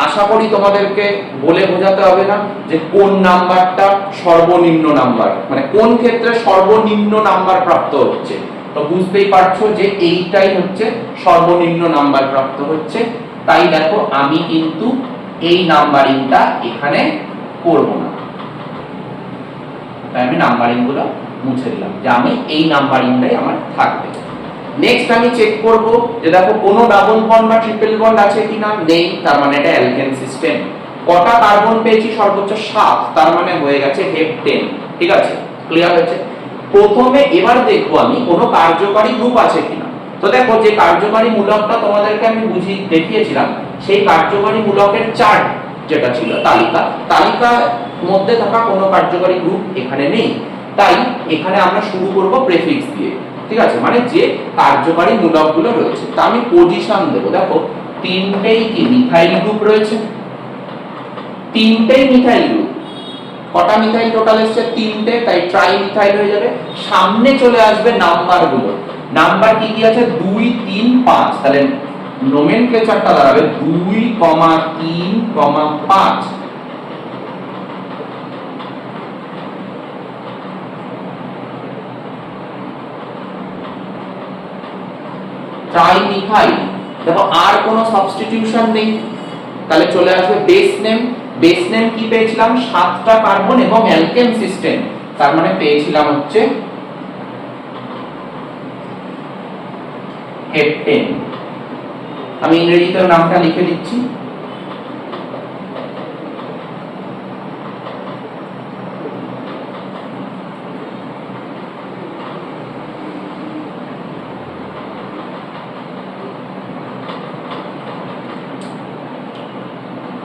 আশা করি তোমাদেরকে বলে বোঝাতে হবে না যে কোন নাম্বারটা সর্বনিম্ন নাম্বার, মানে কোন ক্ষেত্রে সর্বনিম্ন নাম্বার প্রাপ্ত হচ্ছে। তো বুঝতেই পারছো যে এইটাই হচ্ছে সর্বনিম্ন নাম্বার প্রাপ্ত হচ্ছে। তাই দেখো আমি কিন্তু এই নাম্বারিংটা এখানে করব না, তাই আমি নাম্বারিং গুলো মুছে দিলাম, যে আমি এই নাম্বারিংটাই আমার থাকবে। নেক্সট আমি চেক করব যে দেখো কোনো ডাবল বন্ড বা ট্রিপল বন্ড আছে কিনা, নেই, তার মানে এটা অ্যালকেন সিস্টেম। কটা কার্বন পেয়েছি? সর্বোচ্চ 7, তার মানে হয়ে গেছে হেপটেন। ঠিক আছে, ক্লিয়ার হয়েছে। প্রথমে এবার দেখবো আমি কোনো কার্যকারী গ্রুপ আছে কিনা। তো দেখো যে কার্যকারী মূলকটা তোমাদেরকে আমি দেখিয়েছিলাম, সেই কার্যকারী মূলকের চার্ট যেটা ছিল তালিকার মধ্যে থাকা কোনো কার্যকারী গ্রুপ এখানে নেই। তাই এখানে আমরা শুরু করব প্রেফিক্স দিয়ে। ঠিক আছে, মানে যে কার্যকারী মূলকগুলো রয়েছে তা আমি পজিশন দেব। দেখো তিনটেই কি মিথাইল গ্রুপ রয়েছে, তিনটেই মিথাইল গ্রুপ। কটা মিথাইল টোটাল এসেছে? 3টে, তাই ট্রাই মিথাইল হয়ে যাবে। সামনে চলে আসবে নাম্বারগুলো, নাম্বার কি কি আছে? 2 3 5, তাহলে নোমেনক্লেচারটা দাঁড়াবে 2, 3, 5। ট্রাইমিথাইল। দেখো আর কোনো সাবস্টিটিউশন নেই, তাহলে চলে আসবে বেস নেম। বেস নেম কি পেয়েছিলাম? 7টা কার্বন এবং অ্যালকেন সিস্টেম, তার মানে পেয়েছিলাম হচ্ছে হেপটেন। আমি ইংরেজিতে নামটা লিখে দিচ্ছি।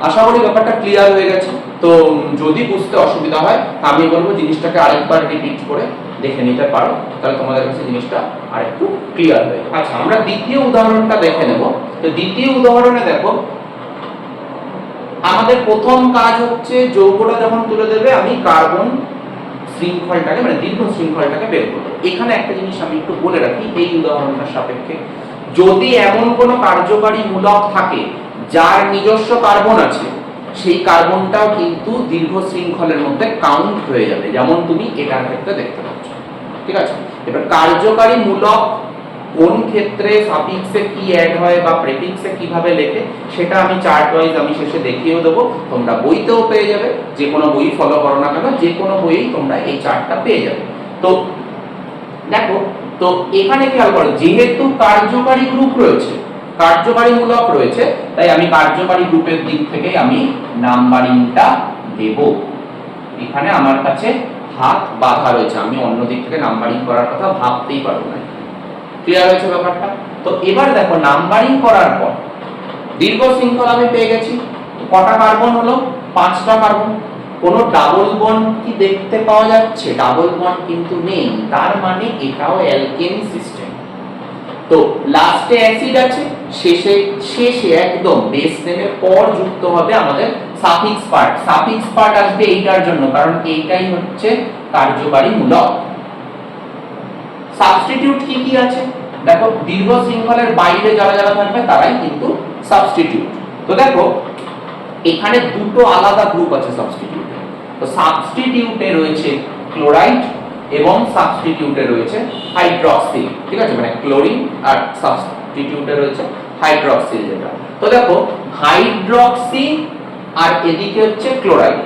আশা করি ব্যাপারটা ক্লিয়ার হয়ে গেছে। তো যদি বুঝতে অসুবিধা হয় আমি বলবো জিনিসটাকে আরেকবার রিপিট করে দেখে নিতে পারো, তাহলে তোমাদের কাছে জিনিসটা আরেকটু ক্লিয়ার হয়ে যাবে। আচ্ছা, আমরা দ্বিতীয় উদাহরণটা দেখে নেব। তো দ্বিতীয় উদাহরণে দেখো আমাদের প্রথম কাজ হচ্ছে যৌগটা যখন তুলে দেবে আমি কার্বন শৃঙ্খলটাকে মানে দীর্ঘ শৃঙ্খলটাকে বের করব। এখানে একটা জিনিস আমি একটু বলে রাখি এই উদাহরণটার সাপেক্ষে, যদি এমন কোনো কার্যকারী মূলক থাকে যার নিজস্ব কার্বন আছে, সেই কার্বনটাও কিন্তু দীর্ঘ শৃঙ্খলের মধ্যে কাউন্ট হয়ে যাবে, যেমন তুমি এটার ক্ষেত্রে দেখতে পাচ্ছ। ঠিক আছে, এবার কার্যকারী মূলক কোন ক্ষেত্রে সাফিক্সে কি অ্যাড হয় বা প্রেফিক্সে কিভাবে লেখে সেটা আমি চার্ট ওয়াইজ আমি শেষে দেখিয়েও দেবো, তোমরা বইতেও পেয়ে যাবে, যে কোনো বই ফলো করো না কেন যে কোনো বইয়েই তোমরা এই চার্টটা পেয়ে যাবে। তো দেখো, তো এখানে খেয়াল করো, যেহেতু কার্যকারী গ্রুপ রয়েছে, কার্যকারী মূলক রয়েছে, তাই আমি কার্যকারী গ্রুপের দিক থেকে আমি নাম্বারিংটা দেব। এখানে আমার কাছে হাত বাঁধা রয়েছে, আমি অন্য দিক থেকে নাম্বারিং করার কথা ভাবতেই পারবো না। ক্লিয়ার হয়েছে ব্যাপারটা? তো এবার দেখো নাম্বারিং করার পর দীর্ঘ শৃঙ্খল আমি পেয়ে গেছি। কটা কার্বন হলো? 5টা কার্বন। কোনো ডাবল বন্ড কি দেখতে পাওয়া যাচ্ছে? ডাবল বন্ড কিন্তু নেই, তার মানে এটাও অ্যালকেন সিস্টেম। তো লাস্টে অ্যাসিড আছে, শেষে একদম বেস নেমের পর যুক্ত হবে আমাদের সাফিক্স পার্ট। সাফিক্স পার্ট আসবে এইটার জন্য, কারণ এইটাই হচ্ছে কার্যকারী মূলক। সাবস্টিটিউট কি কি আছে দেখো, দীর্ঘ শৃঙ্খলের বাইরে যারা যারা থাকবে তারাই কিন্তু সাবস্টিটিউট। তো দেখো এখানে দুটো আলাদা গ্রুপ আছে সাবস্টিটিউটে। তো সাবস্টিটিউটে রয়েছে ক্লোরাইড এবং সাবস্টিটিউটে রয়েছে হাইড্রক্সিল। ঠিক আছে, মানে ক্লোরিন আর সাবস্টিটিউটে রয়েছে হাইড্রক্সিল যেটা। তো দেখো হাইড্রক্সি আর এদিকে হচ্ছে ক্লোরাইড।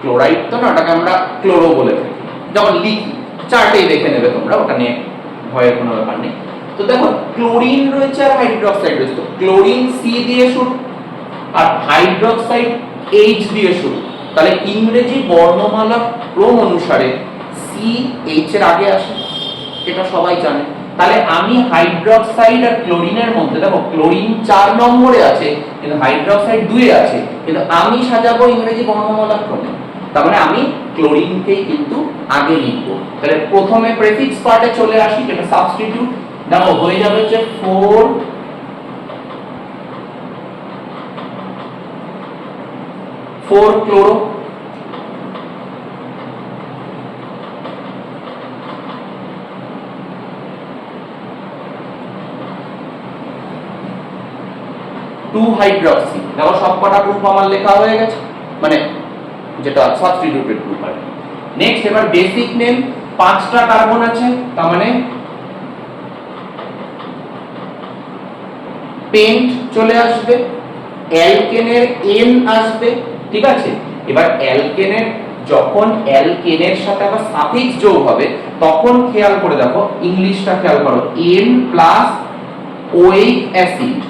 ক্লোরাইড তো না, ওটাকে আমরা ক্লোরো বলে থাকি যখন লিখি, চার্টেই দেখে নেবে তোমরা, ওটা নিয়ে ভয়ের কোনো ব্যাপার নেই। তো দেখো ক্লোরিন রয়েছে আর হাইড্রক্সাইড রয়েছে। তো ক্লোরিন সি দিয়ে শুরু আর হাইড্রক্সাইড এইচ দিয়ে শুরু, তাহলে ইংরেজি বর্ণমালা ক্রম অনুসারে সি এইচ এর আগে আসে, এটা সবাই জানে। তাহলে আমি হাইড্রক্সাইড আর ক্লোরিনের মধ্যে, দেখো ক্লোরিন 4 নম্বরে আছে কিন্তু হাইড্রক্সাইড 2 এ আছে, কিন্তু আমি সাজাবো ইংরেজি বর্ণমালা ক্রমে, তার মানে আমি ক্লোরিনকেই কিন্তু আগে লিখবো। তাহলে প্রথমে প্রেফিক্স পার্টে চলে আসি, যেটা সাবস্টিটিউট। দেখো হয়ে যাবে হচ্ছে 4 ক্লোরো, 2 হাইড্রক্সি। দেখো সবকটা গ্রুপ আমার লেখা হয়ে গেছে, মানে যেটা সাবস্টিটিউটেড গ্রুপ আর। নেক্সট এবার বেসিক নেম, 5টা কার্বন আছে, তার মানে পেন্ট চলে আসবে, অ্যালকেনের এন আসবে। ঠিক আছে, এবার অ্যালকেনের যখন অ্যালকেনের সাথে আবার সাফিক্স যোগ হবে তখন খেয়াল করে দেখো ইংলিশটা খেয়াল করো, এন প্লাস ওইক অ্যাসিড।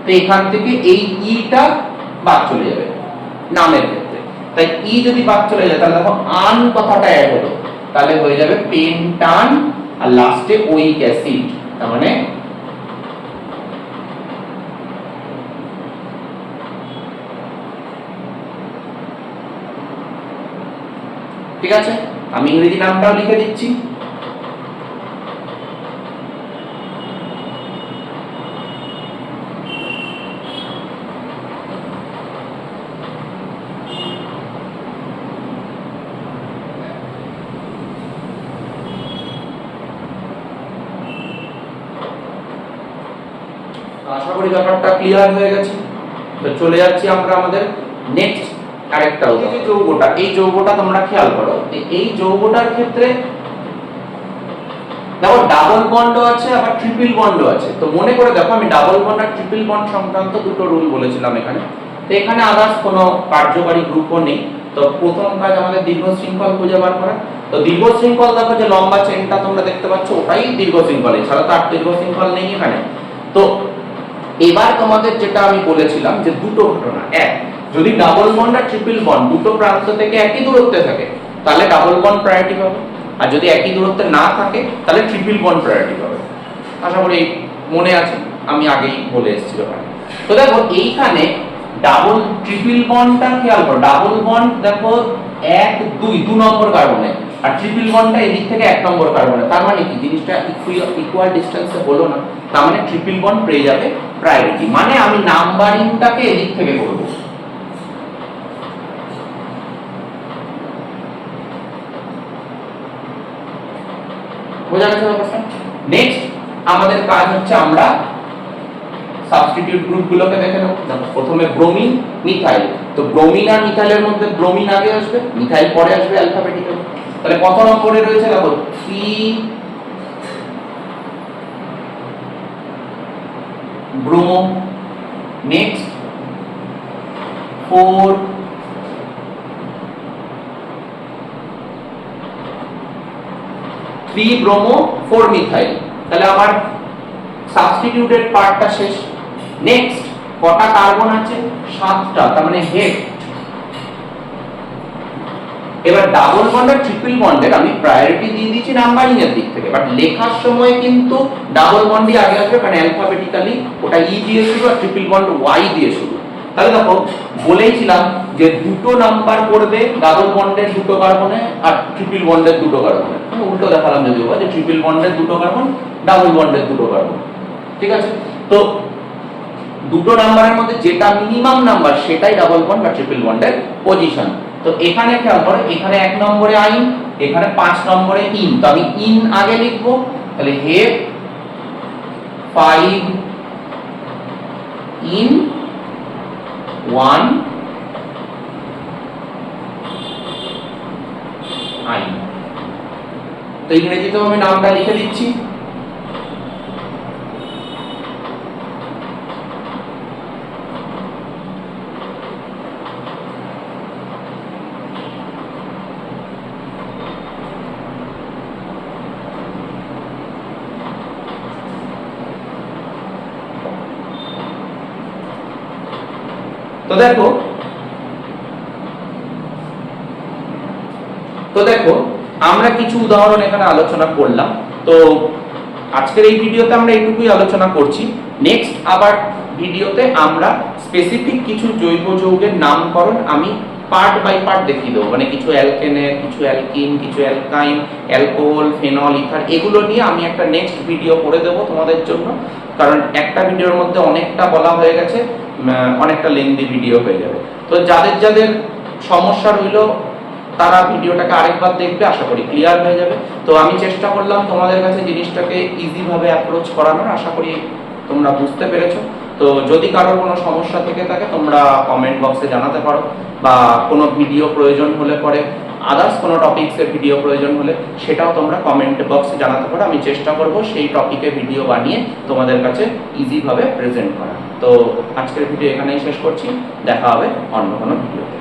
তো এখান থেকে এই ইটা বাদ চলে যাবে নামের ক্ষেত্রে, তাই ই যদি বাদ চলে যায় তাহলে দেখো আন কথাটা অ্যাড হলো, তাহলে হয়ে যাবে পেন্টান আর লাস্টে ওইক অ্যাসিড। তার মানে ঠিক আছে, আমি ইংরেজি নামটাও লিখে দিচ্ছি। আশা করি ব্যাপারটা ক্লিয়ার হয়ে গেছে। তো চলে যাচ্ছি আমরা আমাদের নেক্সট আরেকটা যৌগটা। এই যৌগটা তোমরা খেয়াল করো, এই যৌগটার ক্ষেত্রে দেখো ডাবল বন্ডও আছে আবার ট্রিপল বন্ডও আছে। তো মনে করে দেখো আমি ডাবল বন্ড আর ট্রিপল বন্ড সংক্রান্ত দুটো রুল বলেছিলাম এখানে। তো এখানে আদার্স কোনো কার্যকারী গ্রুপও নেই। তো প্রথম কাজ আমাদের দীর্ঘ শৃঙ্খল খুঁজে বার করা। তো দীর্ঘ শৃঙ্খল দেখো যে লম্বা চেনটা তোমরা দেখতে পাচ্ছ ওটাই দীর্ঘ শৃঙ্খল, এছাড়া তো আর দীর্ঘ শৃঙ্খল নেই এখানে। তো এবার তোমাদের যেটা আমি বলেছিলাম যে দুটো ঘটনা, এক যদি ডাবল বন্ড আর ট্রিপল বন্ড দুটো প্রান্ত থেকে একই দূরত্বে থাকে তাহলে ডাবল বন্ড প্রায়োরিটি পাবে, আর যদি একই দূরত্বে না থাকে তাহলে ট্রিপল বন্ড প্রায়োরিটি পাবে। আশা করি মনে আছে, আমি আগেই বলে এসেছি ব্যাপারে। তো দেখো এইখানে ডাবল ট্রিপল বন্ডটা খেয়াল করো, ডাবল বন্ড দেখো 1 2 নম্বর কার্বনে, আর ট্রিপল বন্ডটা এদিক থেকে 1 নম্বর কার্বনে। তার মানে কি জিনিসটা ইকুয়াল ডিসটেন্সে হলো না, তার মানে ট্রিপল বন্ড পেয়ে যাবে প্রায়োরিটি। মানে আমি নাম্বারিংটাকে এদিক থেকে করব। বোঝা গেছে ব্যাপারটা? নেক্সট আমাদের কাজ হচ্ছে আমরা সাবস্টিটিউট গ্রুপগুলোকে দেখে নেব। দেখো প্রথমে ব্রোমিন মিথাইল, তো ব্রোমিন আর মিথাইলের মধ্যে ব্রোমিন আগে আসবে, মিথাইল পরে আসবে অ্যালফাবেটিক্যালি। তাহলে কত নম্বরে রয়েছে দেখো 3 ব্রোমো, নেক্সট 4 3 ব্রোমো 4 মিথাইল। তাহলে আমার সাবস্টিটিউটেড পার্টটা শেষ। নেক্সট কটা কার্বন আছে? 7টা, তার মানে হেড। এবার ডাবল বন্ড আর ট্রিপল বন্ডের আমি প্রায়োরিটি দিয়ে দিয়েছি নাম্বারিং এর দিক থেকে, বাট লেখার সময় কিন্তু ডাবল বন্ডই আগে আসবে, কারণ অ্যালফাবেটিক্যালি ওটা ই দিয়ে শুরু আর ট্রিপল বন্ড ওয়াই দিয়ে শুরু। তাহলে দেখো বলেইছিলাম যে দুটো নাম্বার পড়বে ডাবল বন্ডের দুটো কার্বনে আর ট্রিপল বন্ডের দুটো কার্বনে। আমি উল্টো দেখালাম যদিও, যে ট্রিপল বন্ডের দুটো কার্বন, ডাবল বন্ডের দুটো কার্বন। ঠিক আছে? তো দুটো নাম্বারের মধ্যে যেটা মিনিমাম নাম্বার সেটাই ডাবল বন্ড বা ট্রিপল বন্ডের পজিশন। তো এখানে খেয়াল করো, এখানে 1 নম্বরে আইন, এখানে 5 নম্বরে ইন। তো আমি ইন আগে লিখবো, তাহলে হেড 5 ইন 1 আইন। তো ইংরেজিতেও আমি নামটা লিখে দিচ্ছি। তো দেখো আমরা কিছু উদাহরণ এখানে আলোচনা করলাম। তো আজকের এই ভিডিওতে আমরা এইটুকুই আলোচনা করছি। নেক্সট আবার ভিডিওতে আমরা স্পেসিফিক কিছু জৈব যৌগের নামকরণ আমি পার্ট বাই পার্ট দেখিয়ে দেবো, মানে কিছু অ্যালকেনের, কিছু অ্যালকিন, কিছু অ্যালকাইন, অ্যালকোহল, ফেনল, ইথার, এগুলো নিয়ে আমি একটা নেক্সট ভিডিও করে দেবো তোমাদের জন্য, কারণ একটা ভিডিওর মধ্যে অনেকটা বলা হয়ে গেছে, অনেকটা লেন্দি ভিডিও হয়ে যাবে। তো যাদের যাদের সমস্যা রইল তারা ভিডিওটাকে আরেকবার দেখবে, আশা করি ক্লিয়ার হয়ে যাবে। তো আমি চেষ্টা করলাম তোমাদের কাছে জিনিসটাকে ইজি ভাবে অ্যাপ্রোচ করানোর, আশা করি তোমরা বুঝতে পেরেছো। তো যদি কারোর কোনো সমস্যা থেকে থাকে তোমরা কমেন্ট বক্সে জানাতে পারো, বা কোনো ভিডিও প্রয়োজন হলে পরে আদার্স কোনো টপিকসের ভিডিও প্রয়োজন হলে সেটাও তোমরা কমেন্ট বক্সে জানাতে পারো। আমি চেষ্টা করব সেই টপিকে ভিডিও বানিয়ে তোমাদের কাছে ইজি ভাবে প্রেজেন্ট করা। তো আজকের ভিডিও এখানেই শেষ করছি, দেখা হবে অন্য কোনো ভিডিওতে।